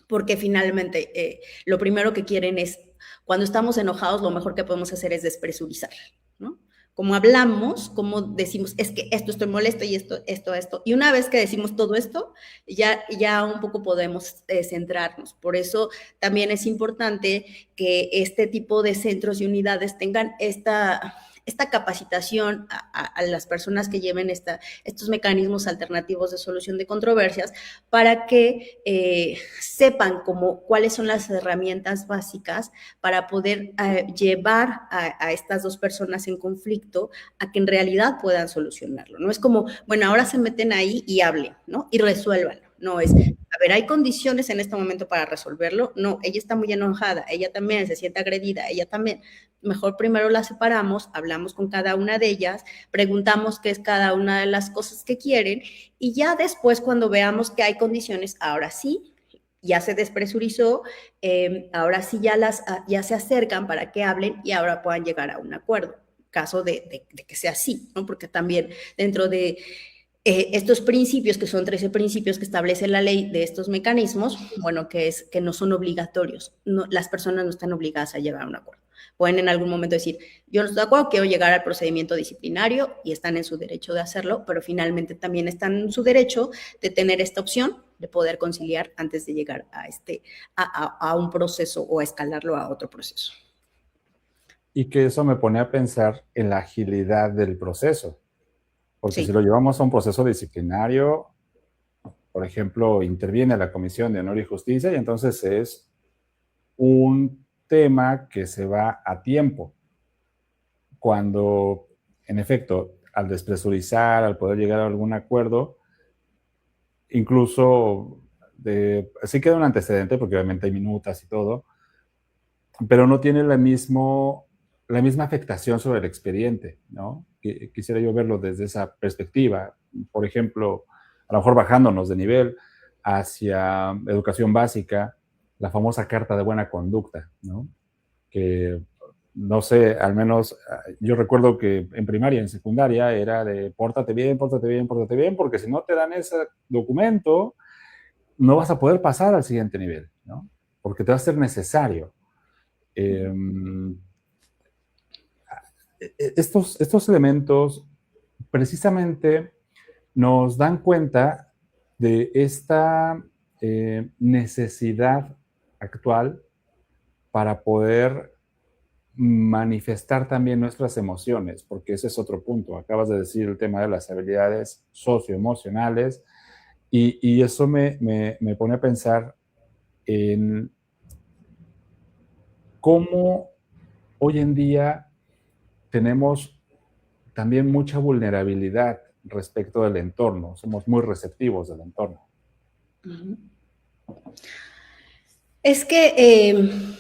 Porque finalmente lo primero que quieren es, cuando estamos enojados, lo mejor que podemos hacer es despresurizar, ¿no? cómo hablamos, cómo decimos, es que esto estoy molesto y esto. Y una vez que decimos todo esto, ya un poco podemos centrarnos. Por eso también es importante que este tipo de centros y unidades tengan esta capacitación a las personas que lleven estos mecanismos alternativos de solución de controversias para que sepan cuáles son las herramientas básicas para poder llevar a estas dos personas en conflicto a que en realidad puedan solucionarlo. No es como, bueno, ahora se meten ahí y hablen, ¿no? Y resuélvanlo. No es, a ver, ¿hay condiciones en este momento para resolverlo? No, ella está muy enojada, ella también se siente agredida, ella también. Mejor primero la separamos, hablamos con cada una de ellas, preguntamos qué es cada una de las cosas que quieren y ya después cuando veamos que hay condiciones, ahora sí, ya se despresurizó, ahora sí ya se acercan para que hablen y ahora puedan llegar a un acuerdo, caso de que sea así, ¿no? Porque también dentro de estos principios, que son 13 principios que establece la ley de estos mecanismos, bueno, que no son obligatorios, las personas no están obligadas a llegar a un acuerdo. Pueden en algún momento decir, yo no estoy de acuerdo, quiero llegar al procedimiento disciplinario y están en su derecho de hacerlo, pero finalmente también están en su derecho de tener esta opción de poder conciliar antes de llegar a un proceso o a escalarlo a otro proceso. Y que eso me pone a pensar en la agilidad del proceso. Porque Sí. si lo llevamos a un proceso disciplinario, por ejemplo, interviene la Comisión de Honor y Justicia y entonces es un tema que se va a tiempo. Cuando, en efecto, al despresurizar, al poder llegar a algún acuerdo, incluso sí queda un antecedente, porque obviamente hay minutas y todo, pero no tiene la misma afectación sobre el expediente, ¿no? Quisiera yo verlo desde esa perspectiva. Por ejemplo, a lo mejor bajándonos de nivel hacia educación básica, la famosa carta de buena conducta, ¿no? Que, no sé, al menos yo recuerdo que en primaria, en secundaria, era de pórtate bien, pórtate bien, pórtate bien, porque si no te dan ese documento, no vas a poder pasar al siguiente nivel, ¿no? Porque te va a ser necesario. Estos elementos precisamente nos dan cuenta de esta necesidad actual para poder manifestar también nuestras emociones, porque ese es otro punto. Acabas de decir el tema de las habilidades socioemocionales y eso me pone a pensar en cómo hoy en día tenemos también mucha vulnerabilidad respecto del entorno. Somos muy receptivos del entorno. Es que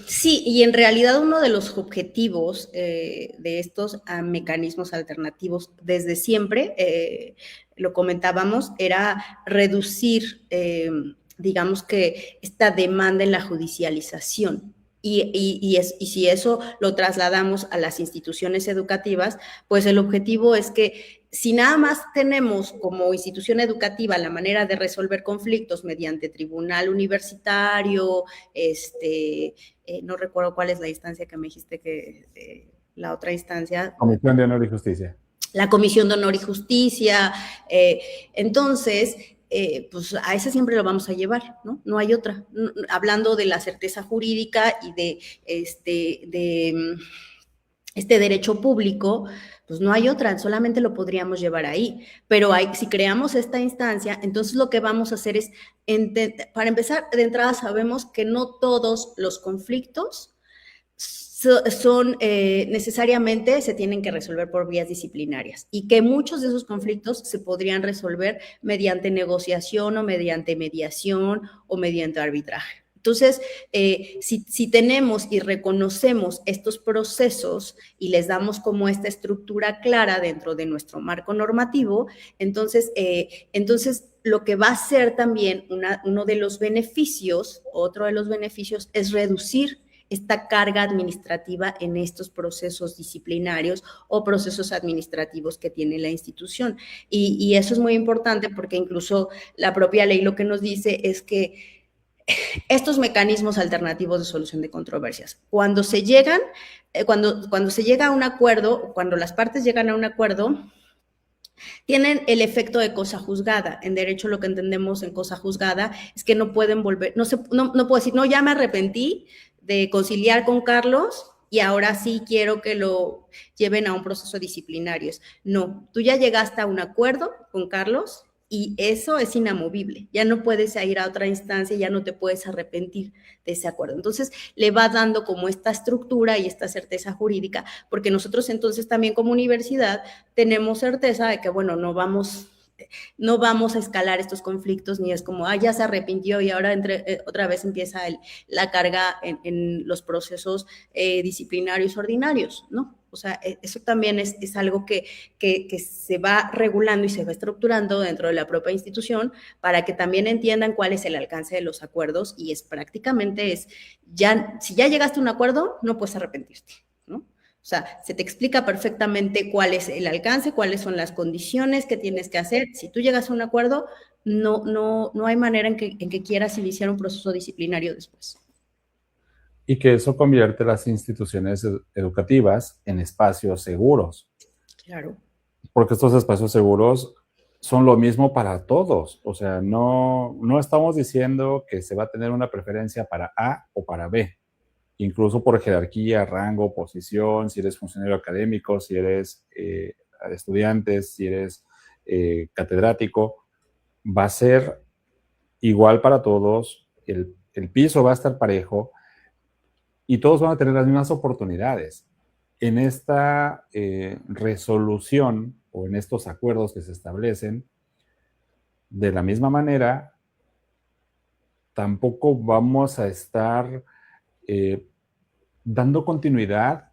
sí, y en realidad uno de los objetivos de estos mecanismos alternativos desde siempre, lo comentábamos, era reducir, digamos que esta demanda en la judicialización. Y si eso lo trasladamos a las instituciones educativas, pues el objetivo es que si nada más tenemos como institución educativa la manera de resolver conflictos mediante tribunal universitario, no recuerdo cuál es la instancia que me dijiste que la otra instancia. Comisión de Honor y Justicia. La Comisión de Honor y Justicia. Entonces, pues a esa siempre lo vamos a llevar, ¿no? No hay otra. Hablando de la certeza jurídica y de este derecho público, pues no hay otra, solamente lo podríamos llevar ahí. Pero si creamos esta instancia, entonces lo que vamos a hacer es, para empezar, de entrada sabemos que no todos los conflictos son necesariamente se tienen que resolver por vías disciplinarias y que muchos de esos conflictos se podrían resolver mediante negociación o mediante mediación o mediante arbitraje. Entonces, si tenemos y reconocemos estos procesos y les damos como esta estructura clara dentro de nuestro marco normativo, entonces lo que va a ser también uno de los beneficios, otro de los beneficios es reducir esta carga administrativa en estos procesos disciplinarios o procesos administrativos que tiene la institución. Y eso es muy importante porque incluso la propia ley lo que nos dice es que estos mecanismos alternativos de solución de controversias. Cuando se llegan, cuando se llega a un acuerdo, cuando las partes llegan a un acuerdo, tienen el efecto de cosa juzgada. En derecho lo que entendemos en cosa juzgada es que no pueden volver, no puedo decir, no, ya me arrepentí de conciliar con Carlos y ahora sí quiero que lo lleven a un proceso disciplinario. No, tú ya llegaste a un acuerdo con Carlos y eso es inamovible. Ya no puedes ir a otra instancia, ya no te puedes arrepentir de ese acuerdo. Entonces, le va dando como esta estructura y esta certeza jurídica, porque nosotros entonces también como universidad tenemos certeza de que, bueno, no vamos a escalar estos conflictos, ni es como, ya se arrepintió y ahora otra vez empieza la carga en los procesos disciplinarios ordinarios, ¿no? O sea, eso también es algo que se va regulando y se va estructurando dentro de la propia institución para que también entiendan cuál es el alcance de los acuerdos y prácticamente si ya llegaste a un acuerdo, no puedes arrepentirte, ¿no? O sea, se te explica perfectamente cuál es el alcance, cuáles son las condiciones que tienes que hacer. Si tú llegas a un acuerdo, no hay manera en que quieras iniciar un proceso disciplinario después. Y que eso convierte las instituciones educativas en espacios seguros. Claro. Porque estos espacios seguros son lo mismo para todos. O sea, no estamos diciendo que se va a tener una preferencia para A o para B. Incluso por jerarquía, rango, posición, si eres funcionario académico, si eres estudiante, si eres catedrático, va a ser igual para todos, el piso va a estar parejo y todos van a tener las mismas oportunidades. En esta resolución o en estos acuerdos que se establecen, de la misma manera, tampoco vamos a estar dando continuidad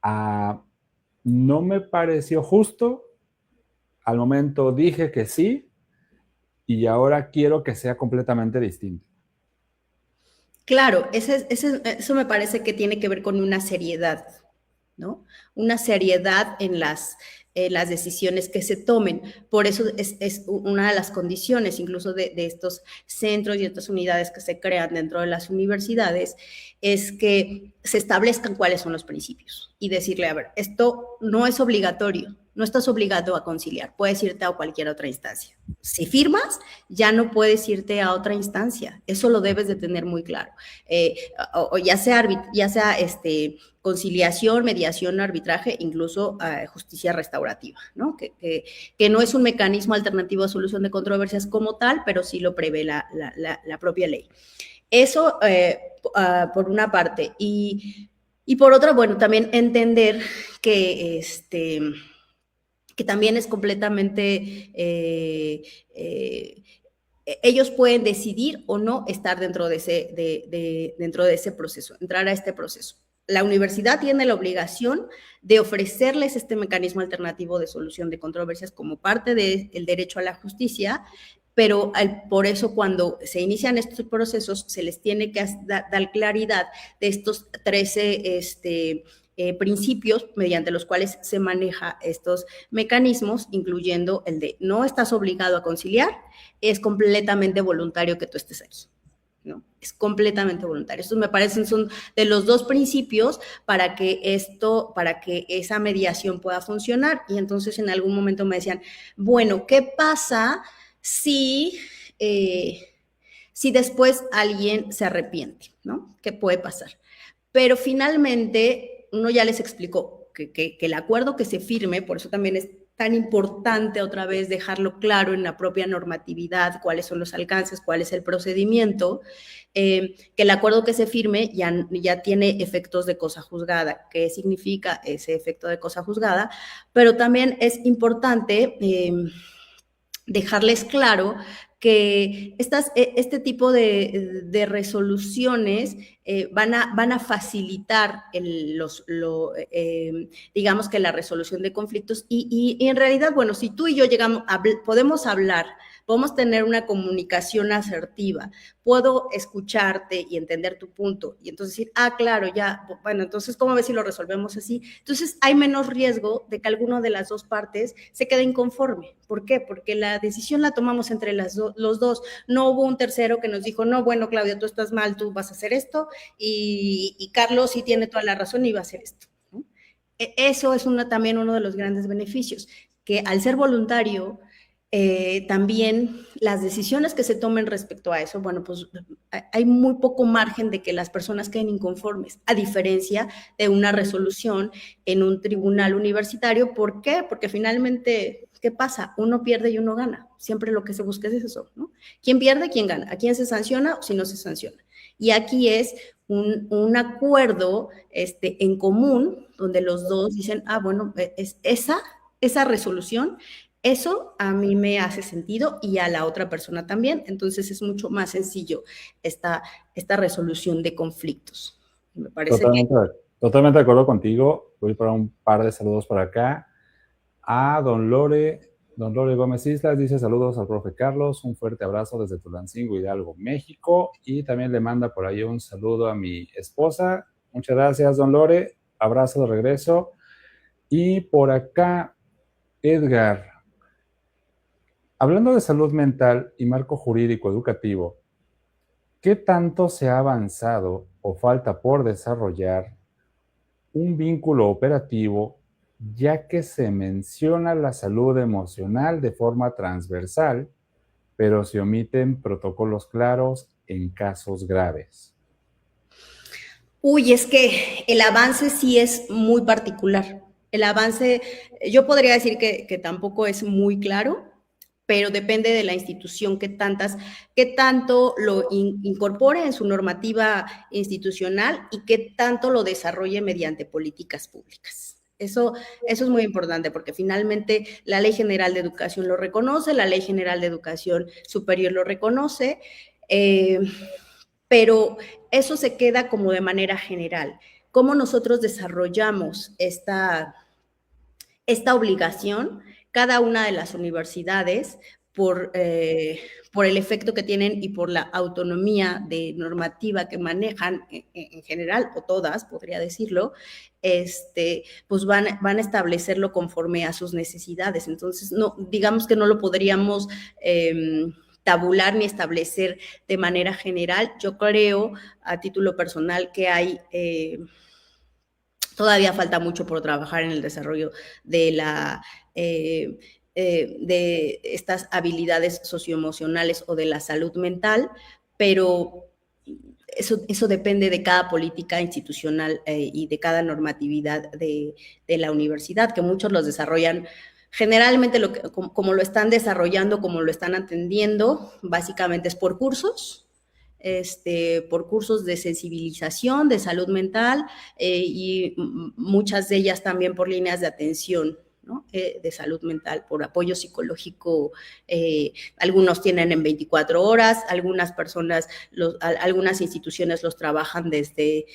a no me pareció justo, al momento dije que sí y ahora quiero que sea completamente distinto. Claro, eso me parece que tiene que ver con una seriedad, ¿no? Una seriedad en las decisiones que se tomen. Por eso es una de las condiciones incluso de estos centros y estas unidades que se crean dentro de las universidades, es que se establezcan cuáles son los principios y decirle, a ver, esto no es obligatorio, no estás obligado a conciliar, puedes irte a cualquier otra instancia. Si firmas, ya no puedes irte a otra instancia, eso lo debes de tener muy claro. O ya sea conciliación, mediación, arbitraje, incluso justicia restaurativa, ¿no? Que no es un mecanismo alternativo de solución de controversias como tal, pero sí lo prevé la propia ley. Eso por una parte. Y por otra, bueno, también entender que también es completamente ellos pueden decidir o no estar dentro de ese proceso, entrar a este proceso. La universidad tiene la obligación de ofrecerles este mecanismo alternativo de solución de controversias como parte del derecho a la justicia, pero por eso cuando se inician estos procesos se les tiene que dar claridad de estos 13 principios mediante los cuales se maneja estos mecanismos, incluyendo el de no estás obligado a conciliar, es completamente voluntario que tú estés aquí, ¿no? Es completamente voluntario. Estos me parecen son de los dos principios para que esa mediación pueda funcionar. Y entonces en algún momento me decían, bueno, ¿qué pasa si después alguien se arrepiente, ¿no? ¿Qué puede pasar? Pero finalmente uno ya les explicó que el acuerdo que se firme, por eso también es tan importante otra vez dejarlo claro en la propia normatividad, cuáles son los alcances, cuál es el procedimiento, que el acuerdo que se firme ya tiene efectos de cosa juzgada. ¿Qué significa ese efecto de cosa juzgada? Pero también es importante dejarles claro que este tipo de resoluciones van a facilitar digamos que la resolución de conflictos y en realidad, bueno, si tú y yo podemos hablar podemos tener una comunicación asertiva, puedo escucharte y entender tu punto, y entonces decir, claro, ya, bueno, entonces, ¿cómo ves si lo resolvemos así? Entonces, hay menos riesgo de que alguno de las dos partes se quede inconforme. ¿Por qué? Porque la decisión la tomamos entre los dos, no hubo un tercero que nos dijo, no, bueno, Claudia, tú estás mal, tú vas a hacer esto, y Carlos sí tiene toda la razón y va a hacer esto, ¿no? Eso es también uno de los grandes beneficios, que al ser voluntario, también las decisiones que se tomen respecto a eso, bueno, pues hay muy poco margen de que las personas queden inconformes, a diferencia de una resolución en un tribunal universitario. ¿Por qué? Porque finalmente, ¿qué pasa? Uno pierde y uno gana. Siempre lo que se busca es eso, ¿no? ¿Quién pierde? ¿Quién gana? ¿A quién se sanciona o si no se sanciona? Y aquí es un acuerdo en común, donde los dos dicen, bueno, es esa resolución, eso a mí me hace sentido y a la otra persona también. Entonces es mucho más sencillo esta resolución de conflictos. Me parece totalmente de acuerdo contigo. Voy para un par de saludos por acá. Don Lore Gómez Islas dice saludos al profe Carlos, un fuerte abrazo desde Tulancingo, Hidalgo, México, y también le manda por ahí un saludo a mi esposa. Muchas gracias, don Lore, abrazo de regreso. Y por acá, Edgar, hablando de salud mental y marco jurídico educativo, ¿qué tanto se ha avanzado o falta por desarrollar un vínculo operativo, ya que se menciona la salud emocional de forma transversal, pero se omiten protocolos claros en casos graves? Es que el avance sí es muy particular. El avance, yo podría decir que tampoco es muy claro, pero depende de la institución que tanto lo incorpore en su normativa institucional y qué tanto lo desarrolle mediante políticas públicas. Eso es muy importante, porque finalmente la Ley General de Educación lo reconoce, la Ley General de Educación Superior lo reconoce, pero eso se queda como de manera general. ¿Cómo nosotros desarrollamos esta obligación? Cada una de las universidades, por el efecto que tienen y por la autonomía de normativa que manejan en general, o todas, podría decirlo, pues van a establecerlo conforme a sus necesidades. Entonces, no, digamos que no lo podríamos tabular ni establecer de manera general. Yo creo, a título personal, que hay todavía falta mucho por trabajar en el desarrollo de de estas habilidades socioemocionales o de la salud mental, pero eso depende de cada política institucional y de cada normatividad de la universidad, que muchos los desarrollan. Generalmente, como lo están desarrollando, como lo están atendiendo, básicamente es por cursos de sensibilización, de salud mental, y muchas de ellas también por líneas de atención, ¿no? De salud mental, por apoyo psicológico. Algunos tienen en 24 horas, algunas personas, algunas instituciones los trabajan desde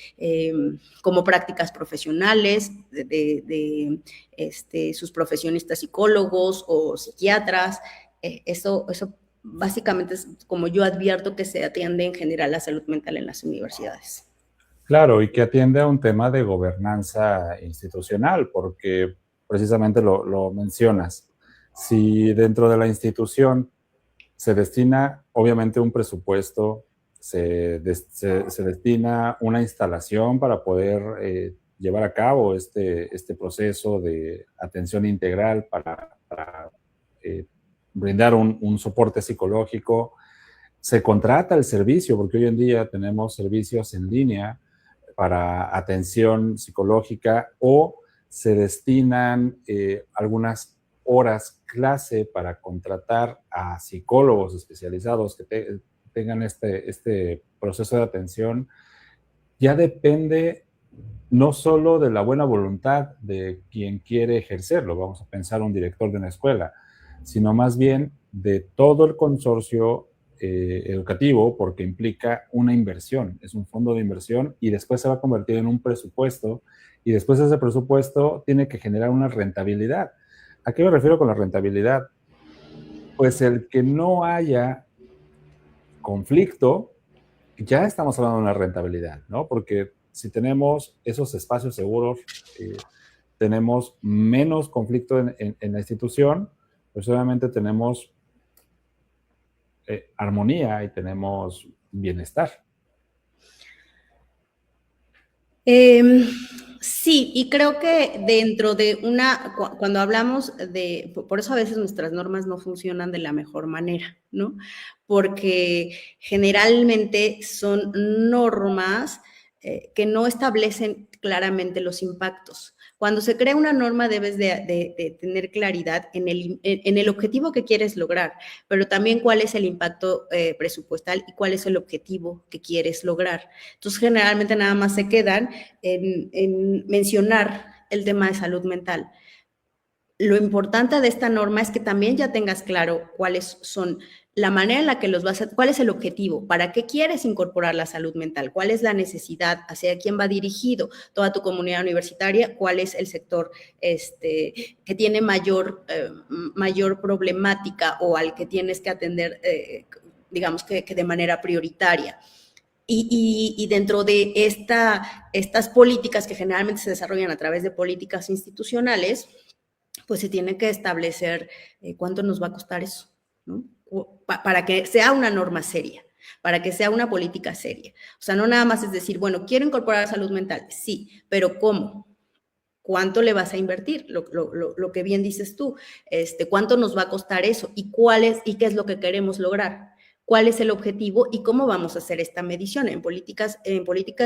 como prácticas profesionales de sus profesionistas psicólogos o psiquiatras. Eso básicamente es como yo advierto que se atiende en general la salud mental en las universidades. Claro, y que atiende a un tema de gobernanza institucional, porque precisamente lo mencionas. Si dentro de la institución se destina, obviamente, un presupuesto, se destina una instalación para poder llevar a cabo este proceso de atención integral para brindar un soporte psicológico, se contrata el servicio, porque hoy en día tenemos servicios en línea para atención psicológica, o se destinan algunas horas clase para contratar a psicólogos especializados que tengan este proceso de atención. Ya depende no solo de la buena voluntad de quien quiere ejercerlo, vamos a pensar un director de una escuela, sino más bien de todo el consorcio educativo, porque implica una inversión, es un fondo de inversión, y después se va a convertir en un presupuesto, y después ese presupuesto tiene que generar una rentabilidad. ¿A qué me refiero con la rentabilidad? pues el que no haya conflicto, ya estamos hablando de una rentabilidad, ¿no? Porque si tenemos esos espacios seguros, tenemos menos conflicto en la institución, pues obviamente tenemos armonía y tenemos bienestar. Sí, y creo que dentro de cuando hablamos por eso a veces nuestras normas no funcionan de la mejor manera, ¿no? Porque generalmente son normas que no establecen claramente los impactos. Cuando se crea una norma debes de tener claridad en el objetivo que quieres lograr, pero también cuál es el impacto presupuestal y cuál es el objetivo que quieres lograr. Entonces, generalmente nada más se quedan en mencionar el tema de salud mental. Lo importante de esta norma es que también ya tengas claro cuáles son la manera en la que los vas a, cuál es el objetivo, para qué quieres incorporar la salud mental, cuál es la necesidad, hacia quién va dirigido toda tu comunidad universitaria, cuál es el sector que tiene mayor problemática o al que tienes que atender, digamos que de manera prioritaria. Y dentro de estas políticas que generalmente se desarrollan a través de políticas institucionales, pues se tiene que establecer cuánto nos va a costar eso, ¿no? Para que sea una norma seria, para que sea una política seria. O sea, no nada más es decir, bueno, quiero incorporar salud mental, sí, pero ¿cómo? ¿Cuánto le vas a invertir? Lo que bien dices tú, ¿cuánto nos va a costar eso? ¿Y qué es lo que queremos lograr? ¿Cuál es el objetivo y cómo vamos a hacer esta medición? En políticas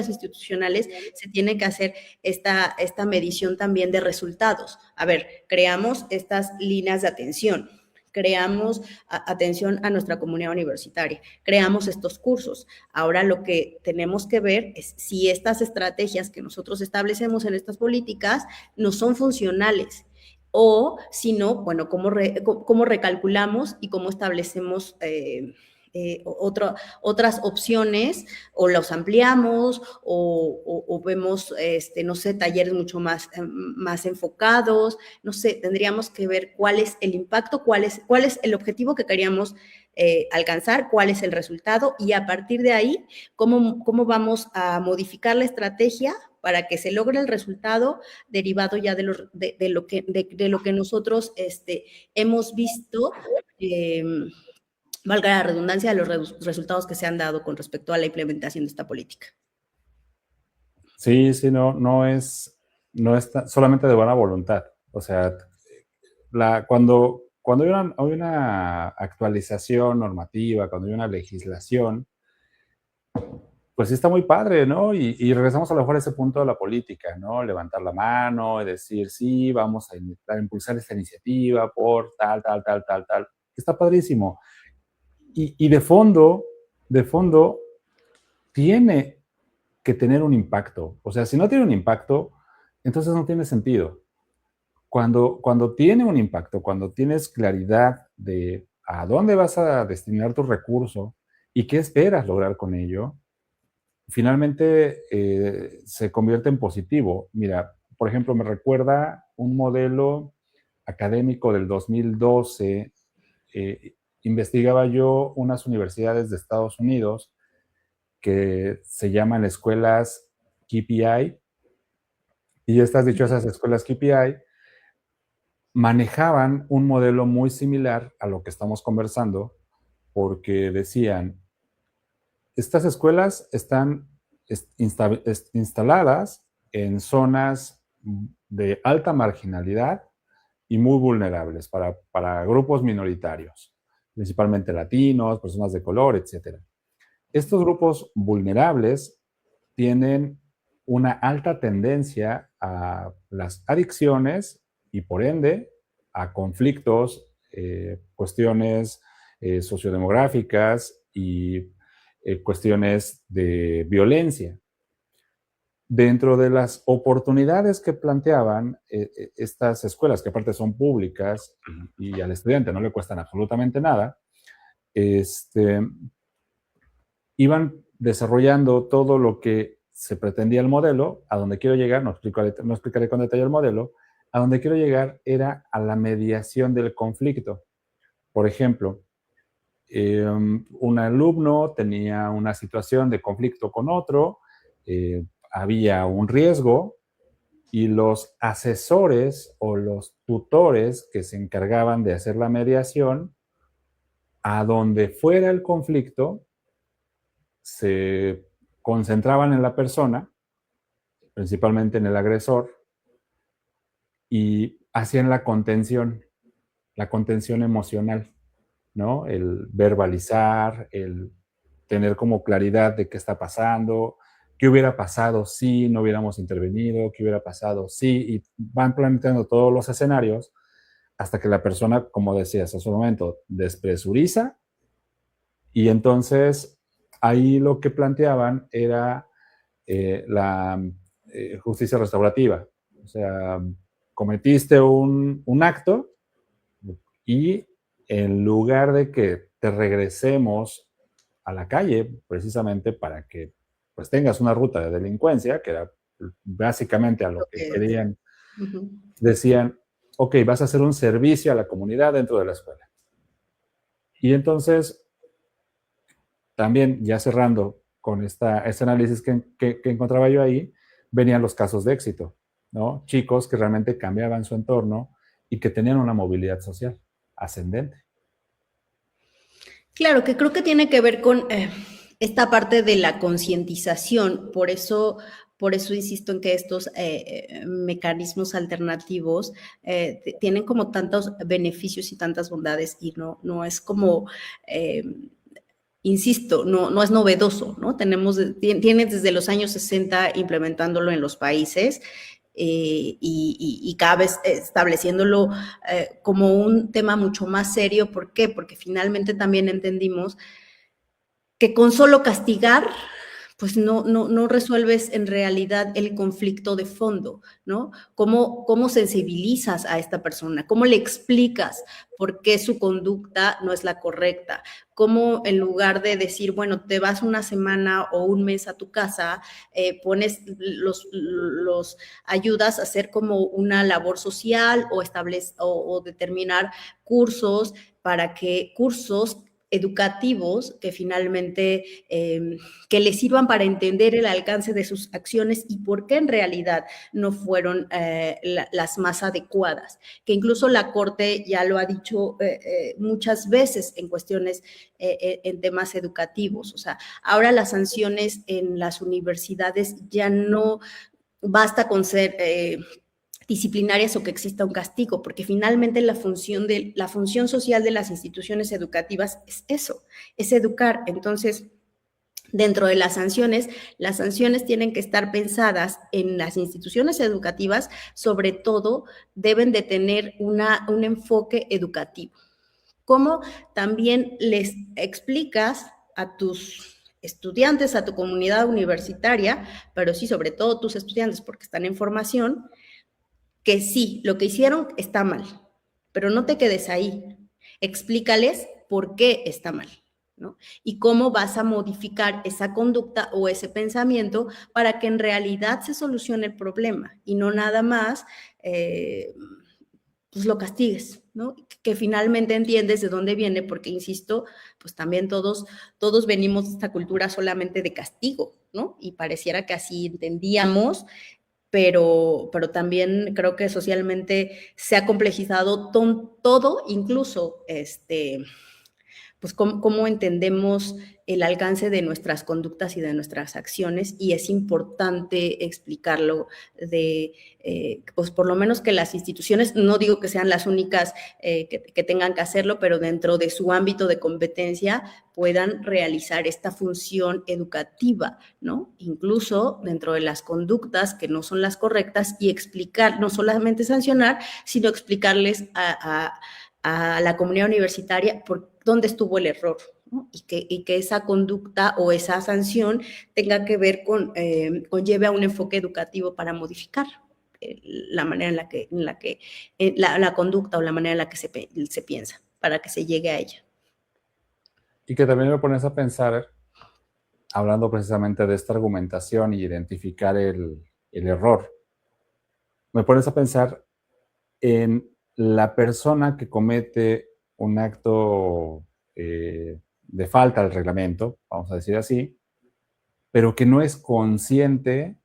institucionales se tiene que hacer esta medición también de resultados. A ver, creamos estas líneas de atención, creamos atención a nuestra comunidad universitaria, creamos estos cursos. Ahora lo que tenemos que ver es si estas estrategias que nosotros establecemos en estas políticas no son funcionales. O si no, bueno, cómo recalculamos y cómo establecemos otras opciones, o los ampliamos, o vemos, no sé, talleres mucho más enfocados, no sé, tendríamos que ver cuál es el impacto, cuál es el objetivo que queríamos alcanzar, cuál es el resultado, y a partir de ahí, cómo vamos a modificar la estrategia para que se logre el resultado derivado ya de lo que nosotros hemos visto, valga la redundancia, de los resultados que se han dado con respecto a la implementación de esta política. Sí, no es solamente de buena voluntad. O sea, cuando hay una actualización normativa, cuando hay una legislación, pues sí está muy padre, ¿no? Y regresamos a lo mejor a ese punto de la política, ¿no? Levantar la mano y decir, sí, vamos a impulsar esta iniciativa por tal. Está padrísimo. Y de fondo, tiene que tener un impacto. O sea, si no tiene un impacto, entonces no tiene sentido. Cuando tiene un impacto, cuando tienes claridad de a dónde vas a destinar tu recurso y qué esperas lograr con ello, finalmente se convierte en positivo. Mira, por ejemplo, me recuerda un modelo académico del 2012. Investigaba yo unas universidades de Estados Unidos que se llaman escuelas KPI, y estas dichosas escuelas KPI manejaban un modelo muy similar a lo que estamos conversando, porque decían, estas escuelas están instaladas en zonas de alta marginalidad y muy vulnerables para grupos minoritarios, principalmente latinos, personas de color, etc. Estos grupos vulnerables tienen una alta tendencia a las adicciones y, por ende, a conflictos, cuestiones sociodemográficas y cuestiones de violencia. Dentro de las oportunidades que planteaban estas escuelas, que aparte son públicas y al estudiante no le cuestan absolutamente nada, iban desarrollando todo lo que se pretendía el modelo. A donde quiero llegar, no explicaré con detalle el modelo, a donde quiero llegar era a la mediación del conflicto. Por ejemplo, un alumno tenía una situación de conflicto con otro, había un riesgo y los asesores o los tutores que se encargaban de hacer la mediación, a donde fuera el conflicto, se concentraban en la persona, principalmente en el agresor, y hacían la contención emocional, ¿no? El verbalizar, el tener como claridad de qué está pasando, qué hubiera pasado si no hubiéramos intervenido, qué hubiera pasado si, y van planteando todos los escenarios hasta que la persona, como decías hace un momento, despresuriza y entonces ahí lo que planteaban era la justicia restaurativa. O sea, cometiste un acto y en lugar de que te regresemos a la calle, precisamente para que pues tengas una ruta de delincuencia, que era básicamente a lo que querían, decían, ok, vas a hacer un servicio a la comunidad dentro de la escuela. Y entonces, también ya cerrando con este análisis que encontraba yo ahí, venían los casos de éxito, ¿no? Chicos que realmente cambiaban su entorno y que tenían una movilidad social ascendente. Claro, que creo que tiene que ver con esta parte de la concientización, por eso insisto en que estos mecanismos alternativos tienen como tantos beneficios y tantas bondades y no es como... insisto, no es novedoso, ¿no? Tiene desde los años 60 implementándolo en los países y cada vez estableciéndolo como un tema mucho más serio. ¿Por qué? Porque finalmente también entendimos que con solo castigar, pues no resuelves en realidad el conflicto de fondo, ¿no? ¿Cómo sensibilizas a esta persona? ¿Cómo le explicas por qué su conducta no es la correcta? ¿Cómo en lugar de decir, bueno, te vas una semana o un mes a tu casa, los ayudas a hacer como una labor social o determinar cursos cursos educativos que finalmente que les sirvan para entender el alcance de sus acciones y por qué en realidad no fueron las más adecuadas, que incluso la Corte ya lo ha dicho muchas veces en cuestiones, en temas educativos. O sea, ahora las sanciones en las universidades ya no basta con ser disciplinarias o que exista un castigo, porque finalmente la función social de las instituciones educativas es eso, es educar. Entonces, dentro de las sanciones tienen que estar pensadas en las instituciones educativas, sobre todo deben de tener un enfoque educativo. ¿Cómo también les explicas a tus estudiantes, a tu comunidad universitaria, pero sí, sobre todo tus estudiantes, porque están en formación, que sí, lo que hicieron está mal, pero no te quedes ahí. Explícales por qué está mal, ¿no? Y cómo vas a modificar esa conducta o ese pensamiento para que en realidad se solucione el problema y no nada más pues lo castigues, ¿no? Que finalmente entiendes de dónde viene, porque insisto, pues también todos venimos de esta cultura solamente de castigo, ¿no? Y pareciera que así entendíamos, pero también creo que socialmente se ha complejizado todo, incluso pues cómo entendemos el alcance de nuestras conductas y de nuestras acciones, y es importante explicarlo pues por lo menos que las instituciones, no digo que sean las únicas que tengan que hacerlo, pero dentro de su ámbito de competencia puedan realizar esta función educativa, ¿no? Incluso dentro de las conductas que no son las correctas y explicar, no solamente sancionar, sino explicarles a la comunidad universitaria por dónde estuvo el error, ¿no? Y que esa conducta o esa sanción tenga que ver conlleve a un enfoque educativo para modificar la manera en la que la conducta o la manera en la que se piensa, para que se llegue a ella. Y que también me pones a pensar, hablando precisamente de esta argumentación y identificar el error, me pones a pensar en la persona que comete un acto de falta al reglamento, vamos a decir así, pero que no es consciente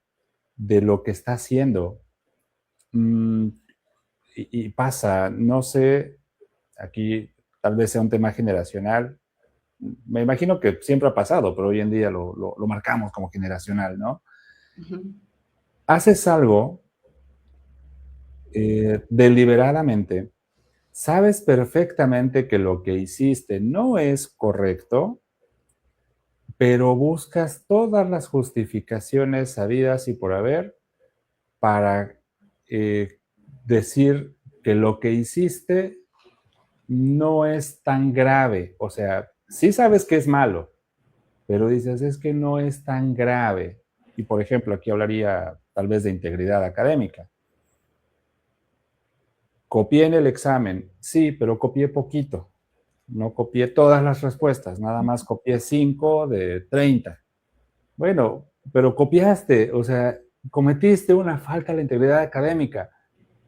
de lo que está haciendo. Mm, y pasa, no sé, aquí tal vez sea un tema generacional. Me imagino que siempre ha pasado, pero hoy en día lo marcamos como generacional, ¿no? Ujú. Haces algo deliberadamente, sabes perfectamente que lo que hiciste no es correcto, pero buscas todas las justificaciones sabidas y por haber para eh, decir que lo que hiciste no es tan grave. O sea, sí sabes que es malo, pero dices, es que no es tan grave. Y por ejemplo, aquí hablaría tal vez de integridad académica. Copié en el examen, sí, pero copié poquito. No copié todas las respuestas, nada más copié 5 de 30. Bueno, pero copiaste, o sea, cometiste una falta a la integridad académica.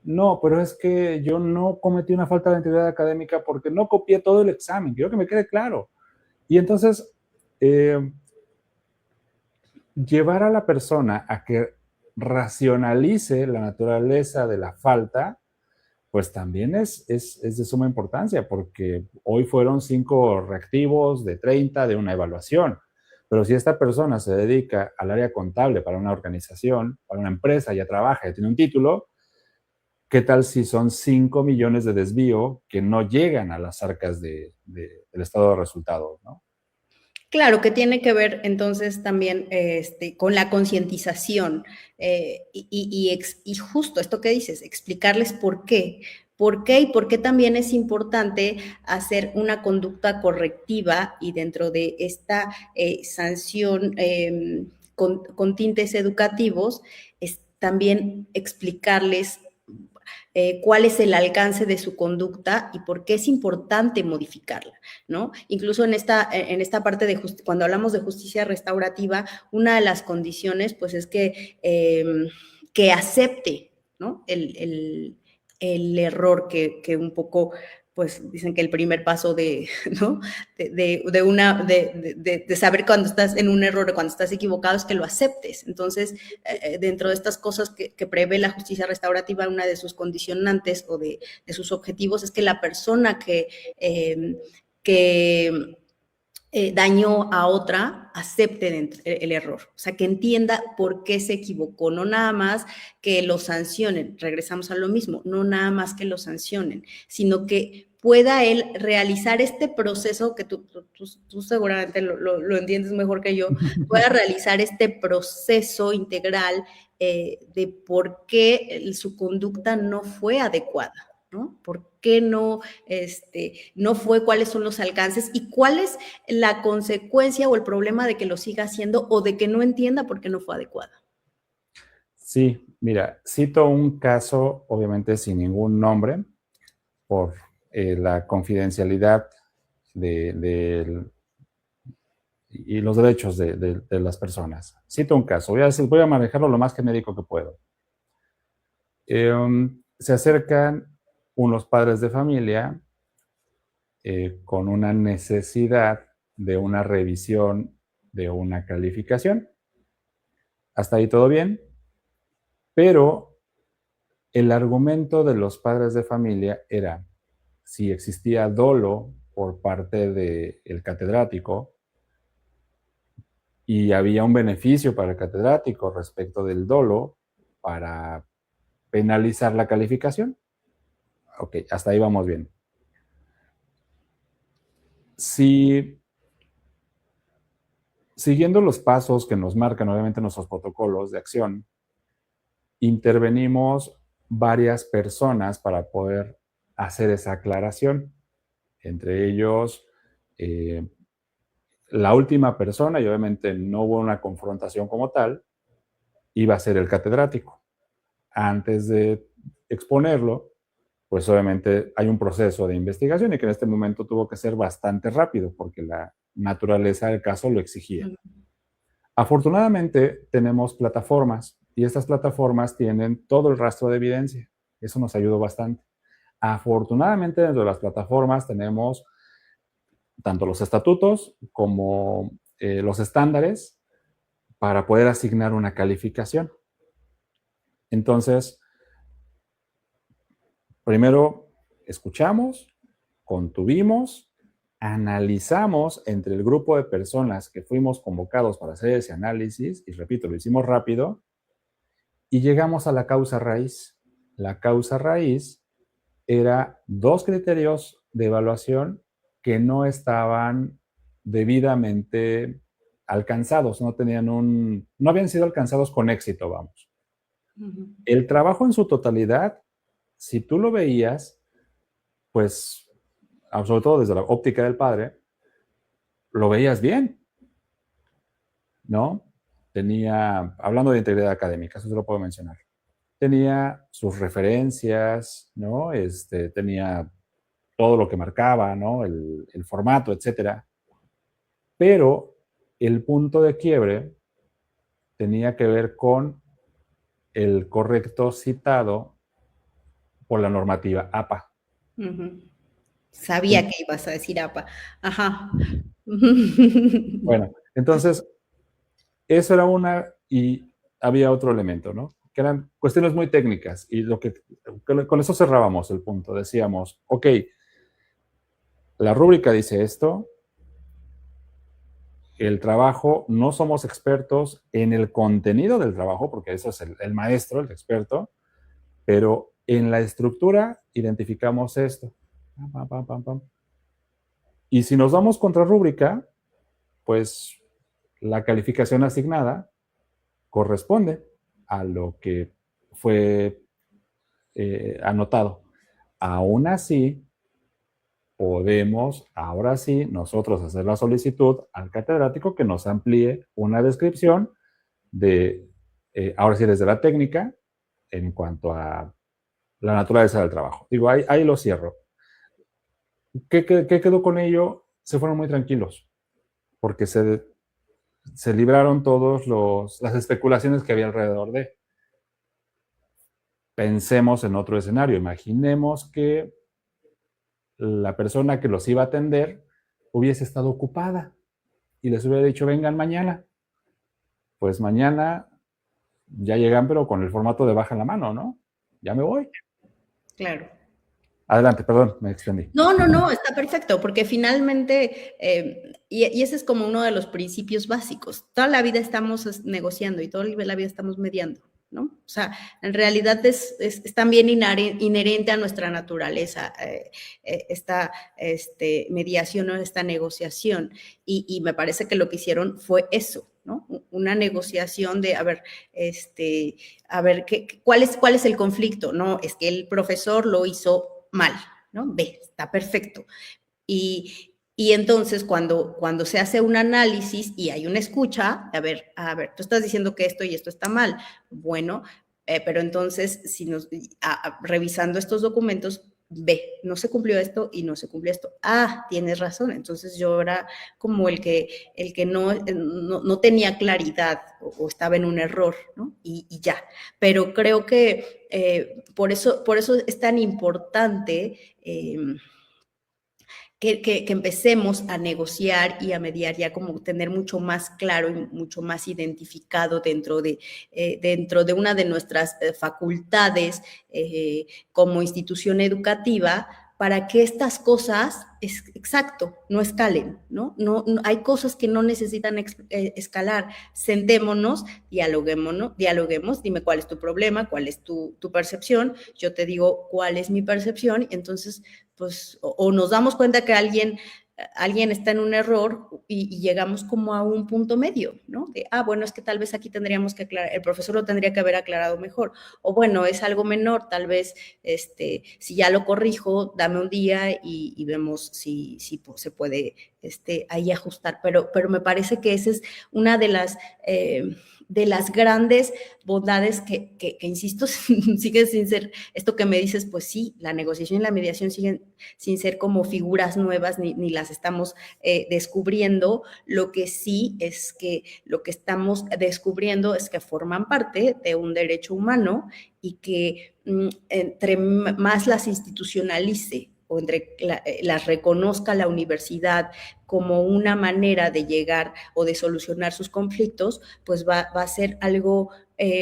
No, pero es que yo no cometí una falta de integridad académica porque no copié todo el examen, quiero que me quede claro. Y entonces, eh, llevar a la persona a que racionalice la naturaleza de la falta, pues también es de suma importancia, porque hoy fueron 5 reactivos de 30 de una evaluación. Pero si esta persona se dedica al área contable para una organización, para una empresa, ya trabaja, ya tiene un título, ¿qué tal si son 5 millones de desvío que no llegan a las arcas del estado de resultados, ¿no? Claro, que tiene que ver entonces también con la concientización y justo esto que dices, explicarles por qué y por qué también es importante hacer una conducta correctiva y dentro de esta sanción con tintes educativos, es también explicarles cuál es el alcance de su conducta y por qué es importante modificarla, ¿no? Incluso en esta parte de cuando hablamos de justicia restaurativa, una de las condiciones, pues, es que acepte, ¿no? El error que un poco pues dicen que el primer paso ¿no? de saber cuando estás en un error o cuando estás equivocado es que lo aceptes. Entonces, dentro de estas cosas que prevé la justicia restaurativa, una de sus condicionantes o de sus objetivos es que la persona que dañó a otra, acepte el error, o sea, que entienda por qué se equivocó, no nada más que lo sancionen, regresamos a lo mismo, no nada más que lo sancionen, sino que pueda él realizar este proceso que tú seguramente lo entiendes mejor que yo, pueda realizar este proceso integral de por qué su conducta no fue adecuada, ¿no? ¿Por qué no fue? ¿Cuáles son los alcances? ¿Y cuál es la consecuencia o el problema de que lo siga haciendo o de que no entienda por qué no fue adecuada? Sí, mira, cito un caso, obviamente sin ningún nombre, por la confidencialidad de y los derechos de las personas. Cito un caso, voy a manejarlo lo más genérico que puedo. Se acercan unos padres de familia con una necesidad de una revisión de una calificación. Hasta ahí todo bien, pero el argumento de los padres de familia era si existía dolo por parte del catedrático y había un beneficio para el catedrático respecto del dolo para penalizar la calificación. Ok, hasta ahí vamos bien. Si siguiendo los pasos que nos marcan, obviamente, nuestros protocolos de acción, intervenimos varias personas para poder hacer esa aclaración. Entre ellos, la última persona, y obviamente no hubo una confrontación como tal, iba a ser el catedrático. Antes de exponerlo, pues obviamente hay un proceso de investigación y que en este momento tuvo que ser bastante rápido porque la naturaleza del caso lo exigía. Afortunadamente tenemos plataformas y estas plataformas tienen todo el rastro de evidencia. Eso nos ayudó bastante. Afortunadamente, dentro de las plataformas tenemos tanto los estatutos como los estándares para poder asignar una calificación. Entonces, primero escuchamos, contuvimos, analizamos entre el grupo de personas que fuimos convocados para hacer ese análisis, y repito, lo hicimos rápido, y llegamos a la causa raíz. La causa raíz era 2 criterios de evaluación que no estaban debidamente alcanzados, no habían sido alcanzados con éxito, vamos. Ujú. El trabajo en su totalidad, si tú lo veías, pues, sobre todo desde la óptica del padre, lo veías bien, ¿no? Hablando de integridad académica, eso se lo puedo mencionar. Tenía sus referencias, ¿no? Tenía todo lo que marcaba, ¿no? El formato, etcétera. Pero el punto de quiebre tenía que ver con el correcto citado por la normativa APA. Ujú. Sabía que ibas a decir APA. Ajá. Bueno, entonces, eso era una, y había otro elemento, ¿no? Que eran cuestiones muy técnicas, y con eso cerrábamos el punto. Decíamos, ok, la rúbrica dice esto, el trabajo, no somos expertos en el contenido del trabajo, porque eso es el maestro, el experto, pero en la estructura identificamos esto. Pam, pam, pam, pam. Y si nos vamos contra rúbrica, pues la calificación asignada corresponde a lo que fue anotado. Aún así, podemos, ahora sí, nosotros hacer la solicitud al catedrático que nos amplíe una descripción de, ahora sí, desde la técnica, en cuanto a la naturaleza del trabajo. Digo, ahí lo cierro. ¿Qué quedó con ello? Se fueron muy tranquilos, porque se libraron todas las especulaciones que había alrededor de. Pensemos en otro escenario. Imaginemos que la persona que los iba a atender hubiese estado ocupada y les hubiera dicho, vengan mañana. Pues mañana ya llegan, pero con el formato de baja en la mano, ¿no? Ya me voy. Claro. Adelante, perdón, me extendí. No, está perfecto, porque finalmente, y ese es como uno de los principios básicos, toda la vida estamos negociando y toda la vida estamos mediando, ¿no? O sea, en realidad es también inherente a nuestra naturaleza esta mediación o esta negociación, y me parece que lo que hicieron fue eso, ¿no? Una negociación de, ¿cuál es el conflicto? No, es que el profesor lo hizo mal, ¿no? Ve, está perfecto. Y entonces cuando se hace un análisis y hay una escucha, a ver, tú estás diciendo que esto y esto está mal. Bueno, pero entonces, revisando estos documentos, ve, no se cumplió esto y no se cumplió esto. Ah, tienes razón. Entonces yo era como el que no tenía claridad o estaba en un error, ¿no? Y ya. Pero creo que por eso es tan importante que empecemos a negociar y a mediar, ya como tener mucho más claro y mucho más identificado dentro de una de nuestras facultades como institución educativa, para que estas cosas, exacto, no escalen, ¿no? No, hay cosas que no necesitan escalar. Sentémonos, dialoguemos, dime cuál es tu problema, cuál es tu percepción, yo te digo cuál es mi percepción, entonces pues, o nos damos cuenta que alguien está en un error y llegamos como a un punto medio, ¿no? De, bueno, es que tal vez aquí tendríamos que aclarar, el profesor lo tendría que haber aclarado mejor, o bueno, es algo menor, tal vez, si ya lo corrijo, dame un día y vemos si se puede ahí ajustar, pero me parece que esa es una de de las grandes bondades que insisto, siguen sin ser, esto que me dices, pues sí, la negociación y la mediación siguen sin ser como figuras nuevas, ni las estamos descubriendo. Lo que sí es que lo que estamos descubriendo es que forman parte de un derecho humano y que entre más las institucionalice o las reconozca la universidad como una manera de llegar o de solucionar sus conflictos, pues va a ser algo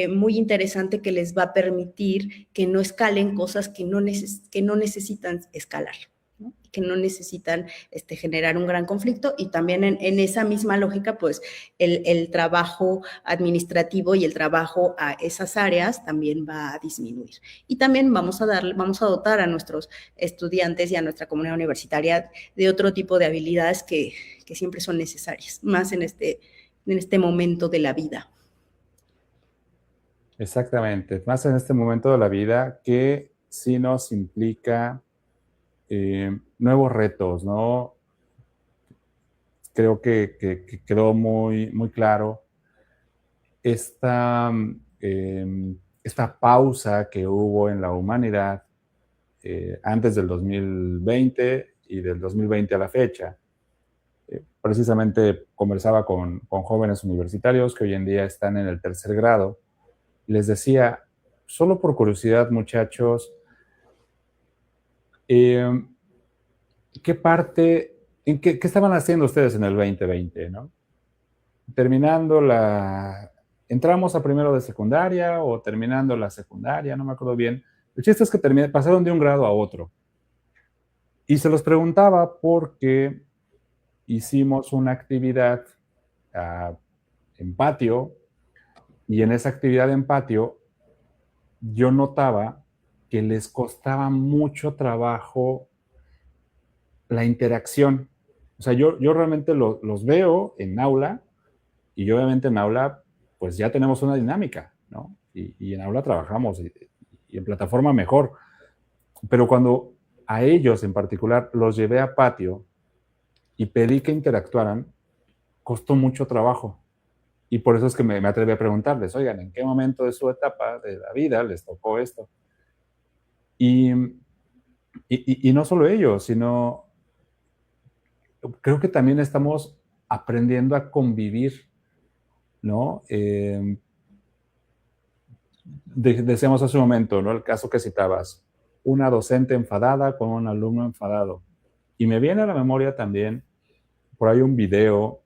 muy interesante que les va a permitir que no escalen cosas que no necesitan escalar, ¿no? Que no necesitan generar un gran conflicto, y también en esa misma lógica, pues el trabajo administrativo y el trabajo a esas áreas también va a disminuir. Y también vamos a dotar a nuestros estudiantes y a nuestra comunidad universitaria de otro tipo de habilidades que siempre son necesarias, más en este momento de la vida. Exactamente, más en este momento de la vida que sí nos implica nuevos retos, ¿no? Creo que quedó muy, muy claro esta pausa que hubo en la humanidad antes del 2020 y del 2020 a la fecha. Precisamente conversaba con jóvenes universitarios que hoy en día están en el 3er grado y les decía, solo por curiosidad, muchachos, ¿qué parte, qué estaban haciendo ustedes en el 2020, ¿no? Entramos a primero de secundaria o terminando la secundaria, no me acuerdo bien. El chiste es que pasaron de un grado a otro. Y se los preguntaba porque hicimos una actividad en patio, y en esa actividad en patio yo notaba que les costaba mucho trabajo la interacción. O sea, yo realmente los veo en aula, y obviamente en aula pues ya tenemos una dinámica, ¿no? Y en aula trabajamos, y en plataforma mejor. Pero cuando a ellos en particular los llevé a patio y pedí que interactuaran, costó mucho trabajo. Y por eso es que me atreví a preguntarles, oigan, ¿en qué momento de su etapa de la vida les tocó esto? Y no solo ellos, sino creo que también estamos aprendiendo a convivir, ¿no? Decíamos hace un momento, ¿no? El caso que citabas, una docente enfadada con un alumno enfadado. Y me viene a la memoria también, por ahí un video,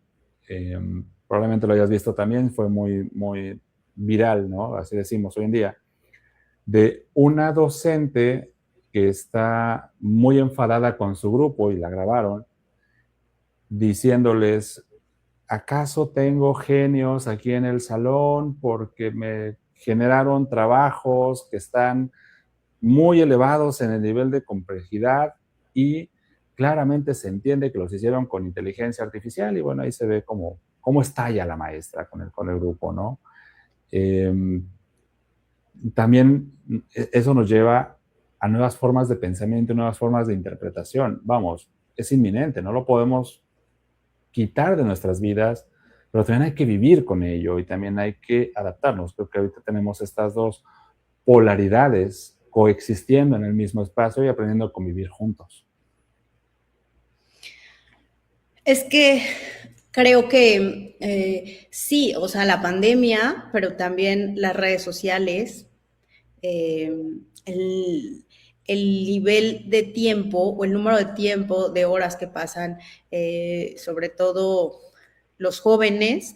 probablemente lo hayas visto también, fue muy, muy viral, ¿no? Así decimos hoy en día, de una docente que está muy enfadada con su grupo, y la grabaron, diciéndoles, ¿acaso tengo genios aquí en el salón porque me generaron trabajos que están muy elevados en el nivel de complejidad y claramente se entiende que los hicieron con inteligencia artificial? Y bueno, ahí se ve cómo estalla la maestra con el grupo, ¿no? También eso nos lleva a nuevas formas de pensamiento, nuevas formas de interpretación. Vamos, es inminente, no lo podemos quitar de nuestras vidas, pero también hay que vivir con ello y también hay que adaptarnos. Creo que ahorita tenemos estas dos polaridades coexistiendo en el mismo espacio y aprendiendo a convivir juntos. Es que creo que sí, o sea, la pandemia, pero también las redes sociales, el nivel de tiempo o el número de tiempo, de horas que pasan, sobre todo los jóvenes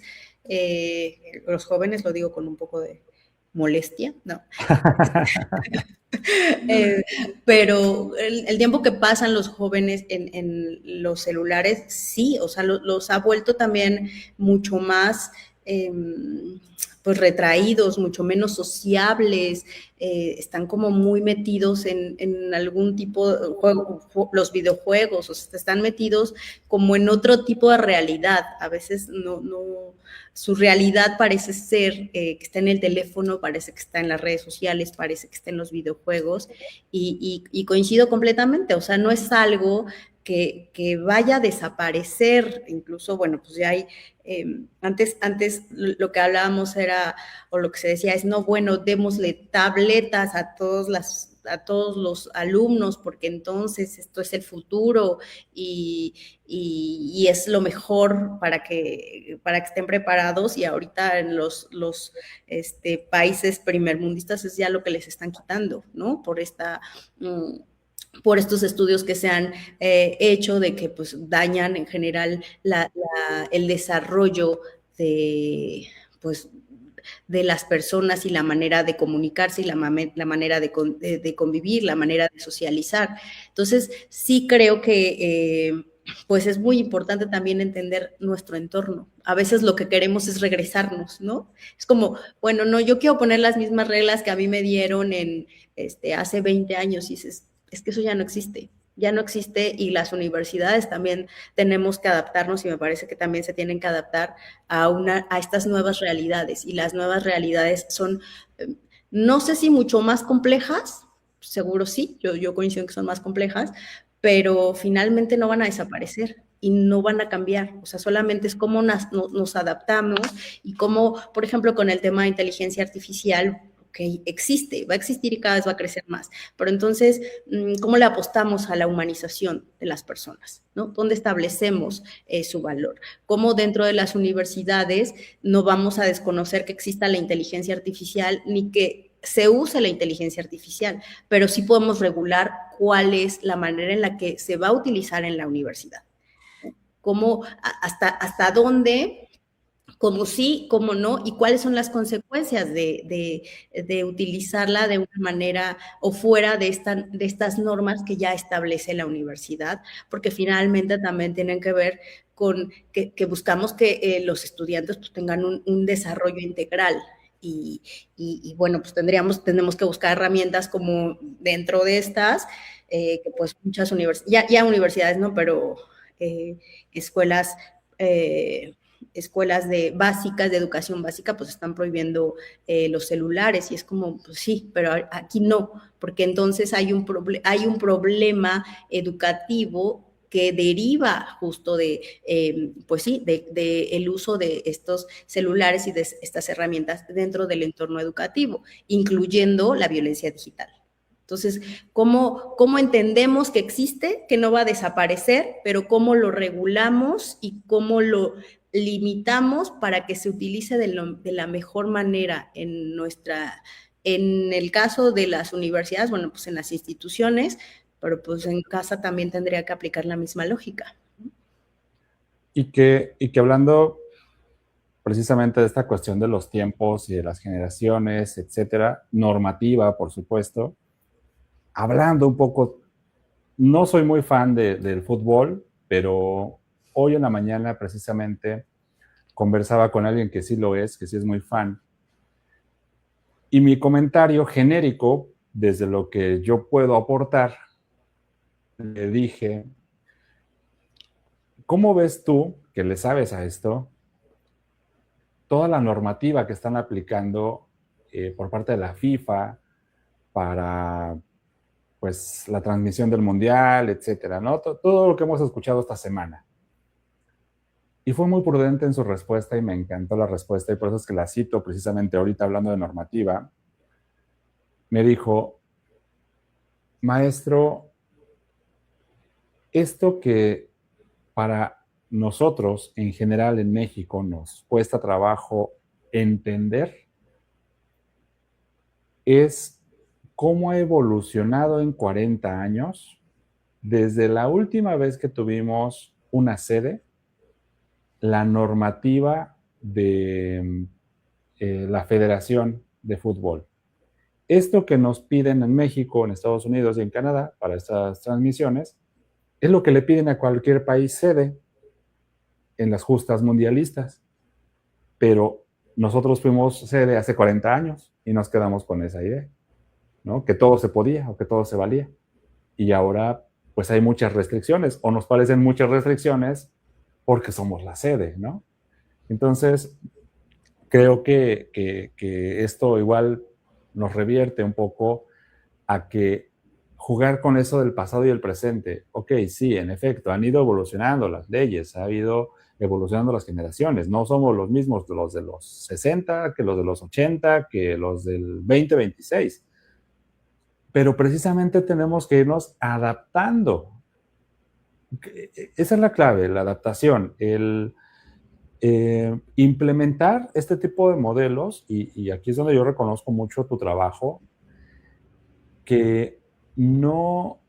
lo digo con un poco de molestia, ¿no? Pero el tiempo que pasan los jóvenes en los celulares, sí, o sea, los ha vuelto también mucho más pues retraídos, mucho menos sociables, están como muy metidos en algún tipo de juego, los videojuegos, o sea, están metidos como en otro tipo de realidad. A veces su realidad parece ser que está en el teléfono, parece que está en las redes sociales, parece que está en los videojuegos, y coincido completamente, o sea, no es algo que vaya a desaparecer. Incluso, bueno, pues ya hay, antes lo que hablábamos era, o lo que se decía es, no, bueno, démosle tabletas a todos los alumnos, porque entonces esto es el futuro y es lo mejor para que estén preparados, y ahorita en los países primermundistas es ya lo que les están quitando, ¿no? Por estos estudios que se han hecho de que pues dañan en general el desarrollo de, pues, de las personas y la manera de comunicarse y la manera de convivir, la manera de socializar. Entonces, sí creo que pues es muy importante también entender nuestro entorno. A veces lo que queremos es regresarnos, ¿no? Es como, bueno, no, yo quiero poner las mismas reglas que a mí me dieron hace 20 años, y es que eso ya no existe. Ya no existe, y las universidades también tenemos que adaptarnos, y me parece que también se tienen que adaptar a estas nuevas realidades, y las nuevas realidades son, no sé si mucho más complejas, seguro sí, yo coincido en que son más complejas, pero finalmente no van a desaparecer y no van a cambiar. O sea, solamente es cómo nos adaptamos, y cómo, por ejemplo, con el tema de inteligencia artificial, que existe, va a existir y cada vez va a crecer más. Pero entonces, ¿cómo le apostamos a la humanización de las personas, ¿no? ¿Dónde establecemos su valor? ¿Cómo dentro de las universidades no vamos a desconocer que exista la inteligencia artificial, ni que se use la inteligencia artificial, pero sí podemos regular cuál es la manera en la que se va a utilizar en la universidad? ¿Cómo, hasta dónde, cómo sí, cómo no, y cuáles son las consecuencias de utilizarla de una manera o fuera de estas normas que ya establece la universidad? Porque finalmente también tienen que ver con que buscamos que los estudiantes pues tengan un desarrollo integral. Bueno, pues tenemos que buscar herramientas como dentro de estas, que pues muchas universidades, ya universidades, ¿no? Pero escuelas, escuelas básicas, de educación básica, pues están prohibiendo los celulares, y es como, pues sí, pero aquí no, porque entonces hay un problema educativo que deriva justo pues sí, el uso de estos celulares y de estas herramientas dentro del entorno educativo, incluyendo la violencia digital. Entonces, ¿cómo entendemos que existe, que no va a desaparecer, pero cómo lo regulamos y cómo lo limitamos para que se utilice de la mejor manera en el caso de las universidades, bueno, pues en las instituciones, pero pues en casa también tendría que aplicar la misma lógica. Y que hablando precisamente de esta cuestión de los tiempos y de las generaciones, etcétera, normativa, por supuesto, hablando un poco, no soy muy fan del fútbol, pero hoy en la mañana precisamente conversaba con alguien que sí lo es, que sí es muy fan, y mi comentario genérico, desde lo que yo puedo aportar, le dije, ¿cómo ves tú, que le sabes a esto, toda la normativa que están aplicando por parte de la FIFA para pues la transmisión del mundial, etcétera, ¿no? Todo lo que hemos escuchado esta semana? Y fue muy prudente en su respuesta y me encantó la respuesta, y por eso es que la cito precisamente ahorita hablando de normativa. Me dijo, maestro, esto que para nosotros en general en México nos cuesta trabajo entender es cómo ha evolucionado en 40 años desde la última vez que tuvimos una sede, la normativa de la Federación de Fútbol. Esto que nos piden en México, en Estados Unidos y en Canadá para estas transmisiones, es lo que le piden a cualquier país sede en las justas mundialistas. Pero nosotros fuimos sede hace 40 años y nos quedamos con esa idea. ¿no? Que todo se podía o que todo se valía. Y ahora, pues hay muchas restricciones, o nos parecen muchas restricciones porque somos la sede, ¿no? Entonces, creo que esto igual nos revierte un poco a que jugar con eso del pasado y el presente. Ok, sí, en efecto, han ido evolucionando las leyes, ha ido evolucionando las generaciones. No somos los mismos los de los 60, que los de los 80, que los del 2026. Pero precisamente tenemos que irnos adaptando. Esa es la clave, la adaptación, el implementar este tipo de modelos, y aquí es donde yo reconozco mucho tu trabajo, que no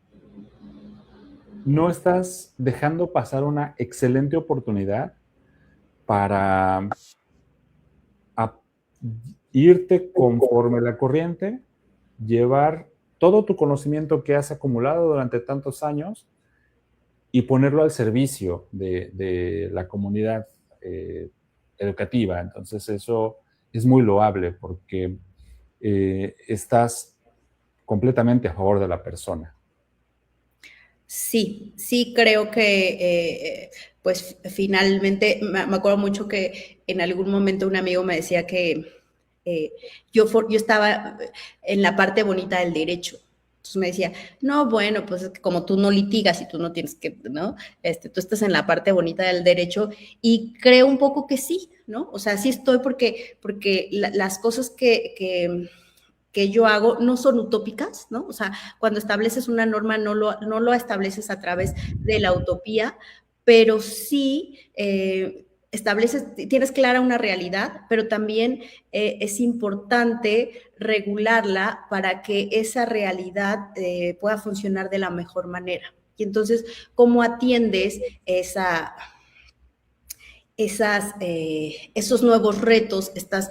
estás dejando pasar una excelente oportunidad para irte conforme la corriente, llevar todo tu conocimiento que has acumulado durante tantos años y ponerlo al servicio de la comunidad educativa. Entonces eso es muy loable porque estás completamente a favor de la persona. Sí, sí creo que pues finalmente me acuerdo mucho que en algún momento un amigo me decía que yo estaba en la parte bonita del derecho. Entonces me decía, no, bueno, pues es que como tú no litigas y tú no tienes que, ¿no? Tú estás en la parte bonita del derecho y creo un poco que sí, ¿no? O sea, sí estoy porque las cosas que yo hago no son utópicas, ¿no? O sea, cuando estableces una norma no lo estableces a través de la utopía, pero sí tienes clara una realidad, pero también es importante regularla para que esa realidad pueda funcionar de la mejor manera. Y entonces, ¿cómo atiendes esos nuevos retos, estas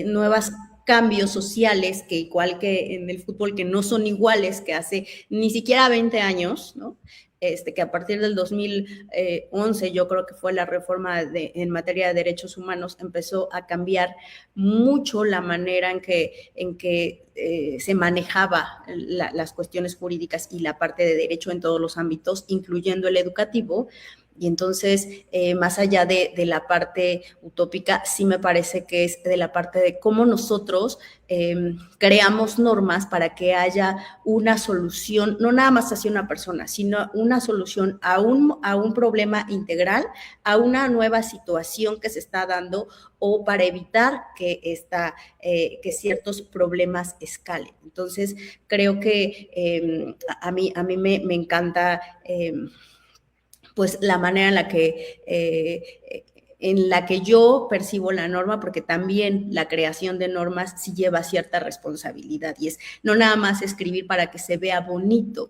nuevas cambios sociales que igual que en el fútbol, que no son iguales que hace ni siquiera 20 años, ¿no? Que a partir del 2011 yo creo que fue la reforma en materia de derechos humanos, empezó a cambiar mucho la manera en que se manejaba las cuestiones jurídicas y la parte de derecho en todos los ámbitos, incluyendo el educativo. Y entonces, más allá de la parte utópica, sí me parece que es de la parte de cómo nosotros creamos normas para que haya una solución, no nada más hacia una persona, sino una solución a un problema integral, a una nueva situación que se está dando o para evitar que ciertos problemas escalen. Entonces, creo que a mí me encanta pues la manera en la que yo percibo la norma, porque también la creación de normas sí lleva cierta responsabilidad y es no nada más escribir para que se vea bonito,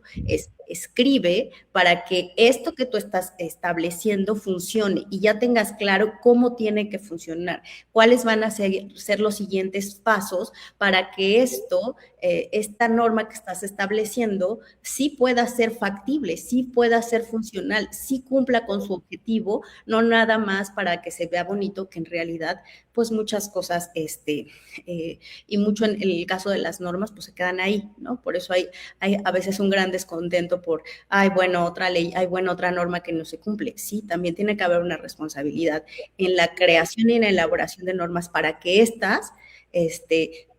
escribe para que esto que tú estás estableciendo funcione y ya tengas claro cómo tiene que funcionar, cuáles van a ser los siguientes pasos para que esta norma que estás estableciendo sí pueda ser factible, sí pueda ser funcional, sí cumpla con su objetivo, no nada más para que se vea bonito, que en realidad pues muchas cosas y mucho en el caso de las normas pues se quedan ahí, ¿no? Por eso hay a veces un gran descontento por, bueno, otra ley, bueno, otra norma que no se cumple. Sí, también tiene que haber una responsabilidad en la creación y en la elaboración de normas para que éstas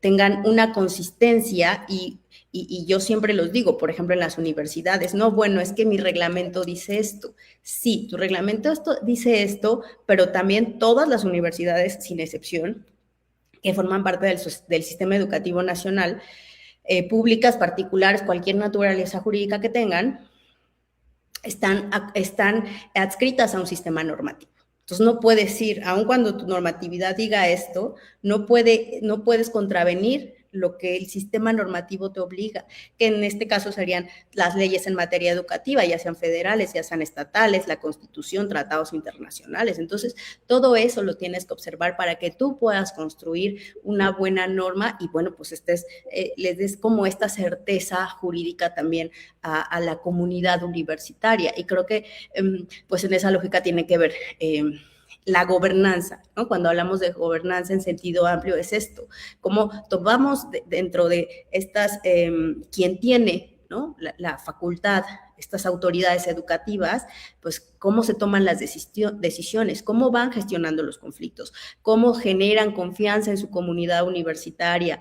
tengan una consistencia y yo siempre los digo, por ejemplo, en las universidades, no, bueno, es que mi reglamento dice esto. Sí, tu reglamento dice esto, pero también todas las universidades, sin excepción, que forman parte del sistema educativo nacional, públicas, particulares, cualquier naturaleza jurídica que tengan, están adscritas a un sistema normativo. Entonces no puedes ir, aun cuando tu normatividad diga esto, no puedes contravenir lo que el sistema normativo te obliga, que en este caso serían las leyes en materia educativa, ya sean federales, ya sean estatales, la Constitución, tratados internacionales. Entonces, todo eso lo tienes que observar para que tú puedas construir una buena norma y, bueno, pues les des como esta certeza jurídica también a la comunidad universitaria. Y creo que, pues en esa lógica tiene que ver la gobernanza, ¿no? Cuando hablamos de gobernanza en sentido amplio es esto, cómo tomamos dentro de estas, quien tiene, ¿no?, la facultad, estas autoridades educativas, pues cómo se toman las decisiones, cómo van gestionando los conflictos, cómo generan confianza en su comunidad universitaria,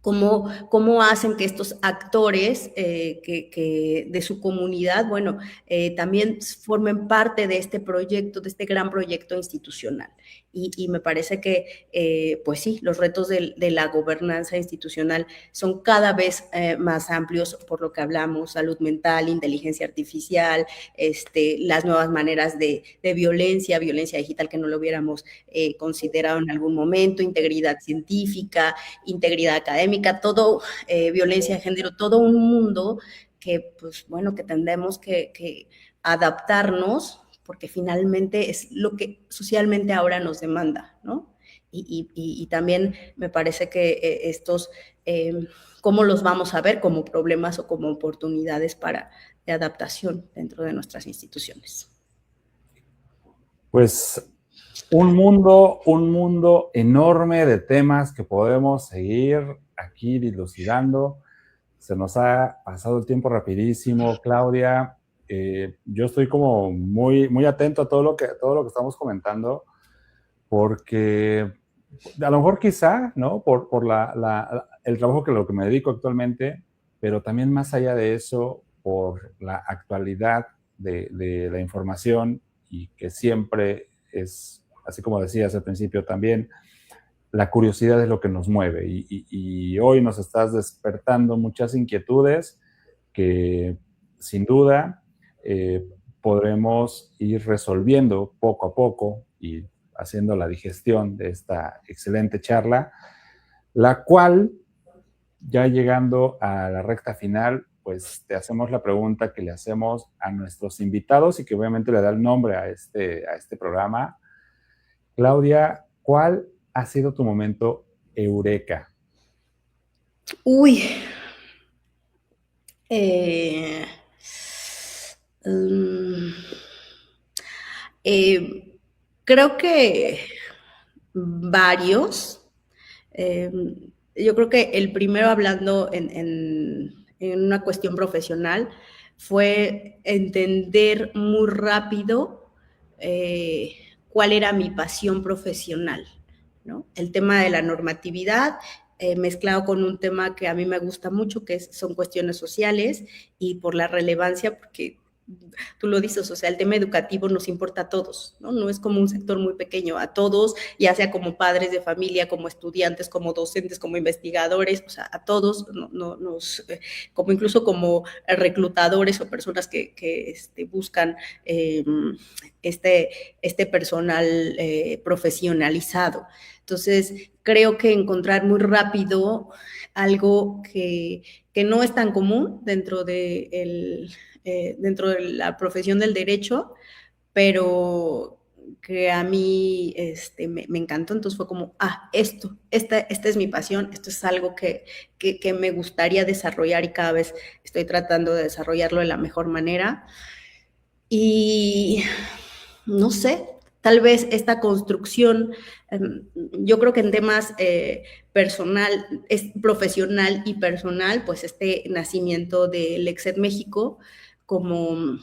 cómo hacen que estos actores que de su comunidad, bueno, también formen parte de este proyecto, de este gran proyecto institucional. Y me parece que, pues sí, los retos de la gobernanza institucional son cada vez más amplios, por lo que hablamos, salud mental, inteligencia artificial, las nuevas maneras de violencia digital que no lo hubiéramos considerado en algún momento, integridad científica, integridad académica, todo, violencia de género, todo un mundo que, pues bueno, que tendremos que adaptarnos, porque finalmente es lo que socialmente ahora nos demanda, ¿no? Y también me parece que estos, ¿cómo los vamos a ver? Como problemas o como oportunidades de adaptación dentro de nuestras instituciones. Pues un mundo enorme de temas que podemos seguir aquí dilucidando. Se nos ha pasado el tiempo rapidísimo, Claudia. Yo estoy como muy atento a todo lo que estamos comentando, porque a lo mejor quizá, ¿no?, por el trabajo lo que me dedico actualmente, pero también más allá de eso, por la actualidad de la información, y que siempre es, así como decías al principio también, la curiosidad es lo que nos mueve, y hoy nos estás despertando muchas inquietudes que sin duda podremos ir resolviendo poco a poco y haciendo la digestión de esta excelente charla, la cual, ya llegando a la recta final, pues te hacemos la pregunta que le hacemos a nuestros invitados y que obviamente le da el nombre a este programa. Claudia, ¿cuál ha sido tu momento eureka? Uy. Creo que varios. Yo creo que el primero, hablando en una cuestión profesional, fue entender muy rápido cuál era mi pasión profesional, ¿no? El tema de la normatividad, mezclado con un tema que a mí me gusta mucho, que son cuestiones sociales, y por la relevancia, porque tú lo dices, o sea, el tema educativo nos importa a todos, ¿no? No es como un sector muy pequeño, a todos, ya sea como padres de familia, como estudiantes, como docentes, como investigadores, o sea, a todos, como incluso como reclutadores o personas que buscan este personal profesionalizado. Entonces, creo que encontrar muy rápido algo que no es tan común dentro de la profesión del derecho, pero que a mí me encantó. Entonces fue como, esta es mi pasión, esto es algo que me gustaría desarrollar, y cada vez estoy tratando de desarrollarlo de la mejor manera. Y no sé, tal vez esta construcción, yo creo que en temas profesional y personal, pues este nacimiento del ECSED México como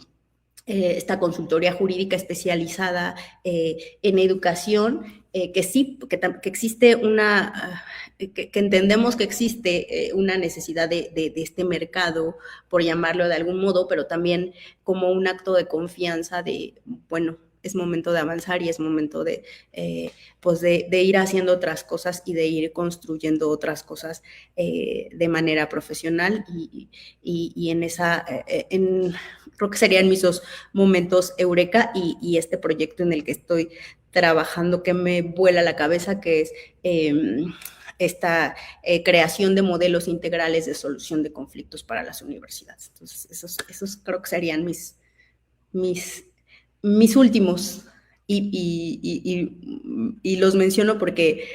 esta consultoría jurídica especializada en educación, que sí, que existe que entendemos que existe una necesidad de este mercado, por llamarlo de algún modo, pero también como un acto de confianza de, bueno, es momento de avanzar y es momento de ir haciendo otras cosas y de ir construyendo otras cosas de manera profesional, y en esa, creo que serían mis dos momentos eureka, y este proyecto en el que estoy trabajando que me vuela la cabeza, que es esta creación de modelos integrales de solución de conflictos para las universidades. Entonces, esos creo que serían mis últimos, y los menciono porque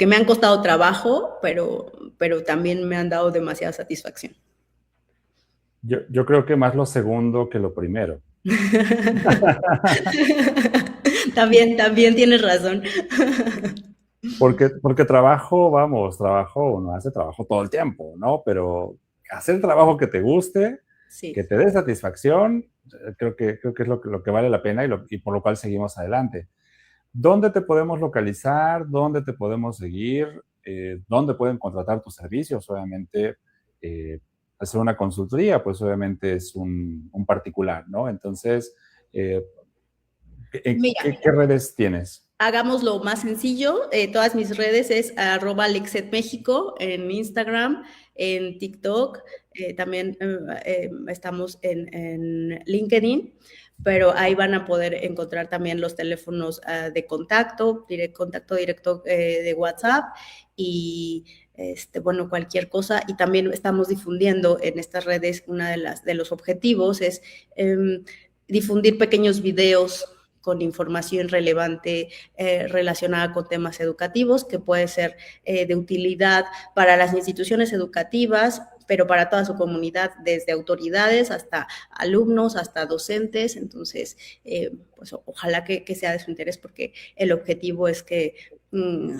me han costado trabajo, pero también me han dado demasiada satisfacción. Yo creo que más lo segundo que lo primero. También tienes razón. Porque trabajo, uno hace trabajo todo el tiempo, ¿no? Pero hacer trabajo que te guste, Sí. que te dé satisfacción, creo que es lo que vale la pena y por lo cual seguimos adelante. ¿Dónde te podemos localizar? ¿Dónde te podemos seguir? ¿Dónde pueden contratar tus servicios? Obviamente, hacer una consultoría, pues obviamente es un particular, ¿no? Entonces, Mira, ¿qué redes tienes? hagámoslo más sencillo. Todas mis redes es @Lexetmexico en Instagram, en TikTok, también estamos en LinkedIn, pero ahí van a poder encontrar también los teléfonos de contacto directo de WhatsApp y bueno, cualquier cosa. Y también estamos difundiendo en estas redes, de los objetivos es difundir pequeños videos con información relevante relacionada con temas educativos, que puede ser de utilidad para las instituciones educativas, pero para toda su comunidad, desde autoridades hasta alumnos, hasta docentes. Entonces, pues ojalá que sea de su interés, porque el objetivo es que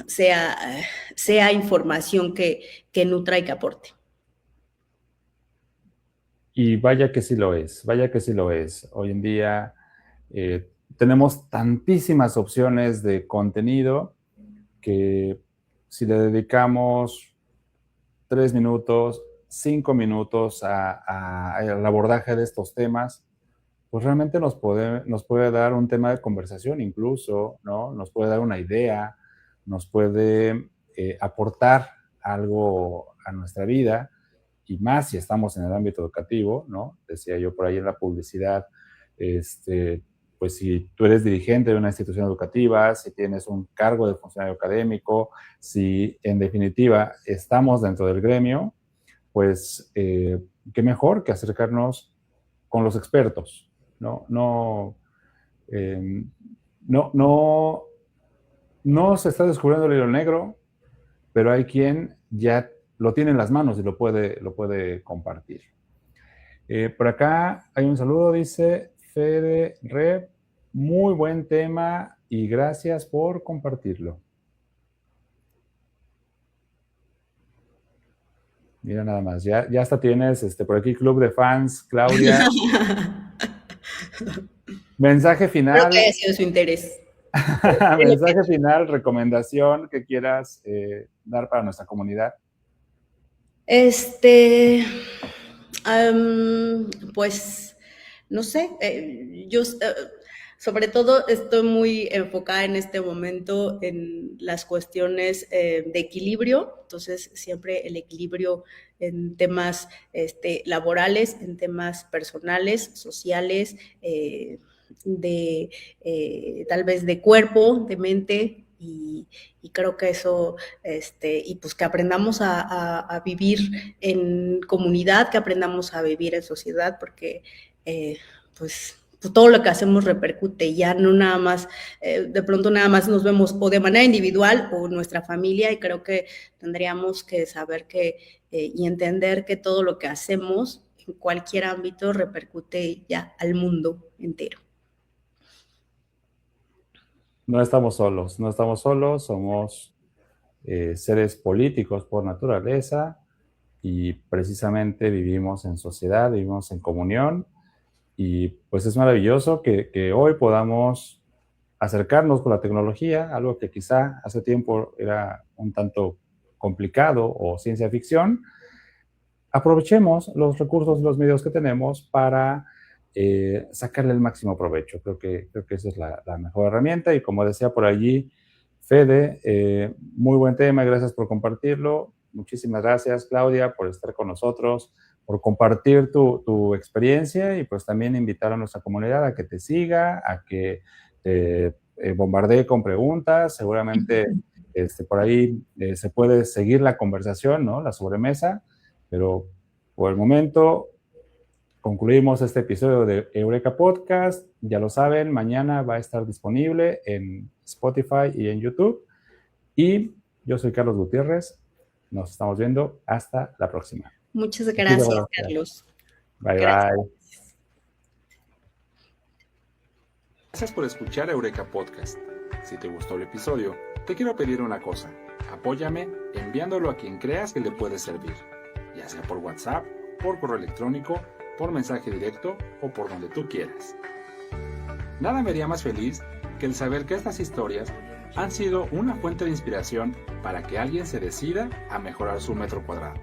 sea información que nutra y que aporte. Y vaya que sí lo es, vaya que sí lo es. Hoy en día tenemos tantísimas opciones de contenido que si le dedicamos 3 minutos, 5 minutos al abordaje de estos temas, pues realmente nos puede dar un tema de conversación incluso, ¿no? Nos puede dar una idea, nos puede aportar algo a nuestra vida, y más si estamos en el ámbito educativo, ¿no? Decía yo por ahí en la publicidad, pues si tú eres dirigente de una institución educativa, si tienes un cargo de funcionario académico, si en definitiva estamos dentro del gremio, pues qué mejor que acercarnos con los expertos, ¿no? No, no, no se está descubriendo el hilo negro, pero hay quien ya lo tiene en las manos y lo puede compartir. Por acá hay un saludo, dice Fede Rep, muy buen tema y gracias por compartirlo. Mira nada más, ya hasta tienes por aquí club de fans, Claudia. Mensaje final. Espero que haya sido su interés. Mensaje final, recomendación que quieras dar para nuestra comunidad. Pues, no sé, yo sobre todo estoy muy enfocada en este momento en las cuestiones de equilibrio. Entonces siempre el equilibrio en temas laborales, en temas personales, sociales, tal vez de cuerpo, de mente, y creo que eso, y pues que aprendamos a vivir en comunidad, que aprendamos a vivir en sociedad, porque pues todo lo que hacemos repercute, ya no nada más, de pronto nada más nos vemos o de manera individual o nuestra familia, y creo que tendríamos que saber y entender que todo lo que hacemos en cualquier ámbito repercute ya al mundo entero. No estamos solos, somos seres políticos por naturaleza y precisamente vivimos en sociedad, vivimos en comunión, y pues es maravilloso que hoy podamos acercarnos con la tecnología, algo que quizá hace tiempo era un tanto complicado o ciencia ficción. Aprovechemos los recursos y los medios que tenemos para sacarle el máximo provecho. Creo que esa es la mejor herramienta, y como decía por allí Fede, muy buen tema, gracias por compartirlo. Muchísimas gracias, Claudia, por estar con nosotros, por compartir tu experiencia, y pues también invitar a nuestra comunidad a que te siga, a que te bombardee con preguntas. Seguramente por ahí se puede seguir la conversación, ¿no? La sobremesa, pero por el momento concluimos este episodio de Eureka Podcast. Ya lo saben, mañana va a estar disponible en Spotify y en YouTube. Y yo soy Carlos Gutiérrez. Nos estamos viendo. Hasta la próxima. Muchas gracias, Carlos. Bye, Gracias. bye. Gracias por escuchar Eureka Podcast. Si te gustó el episodio, te quiero pedir una cosa. Apóyame enviándolo a quien creas que le puede servir, ya sea por WhatsApp, por correo electrónico, por mensaje directo o por donde tú quieras. Nada me haría más feliz que el saber que estas historias han sido una fuente de inspiración para que alguien se decida a mejorar su metro cuadrado.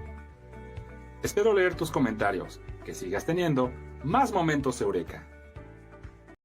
Espero leer tus comentarios, que sigas teniendo más momentos Eureka.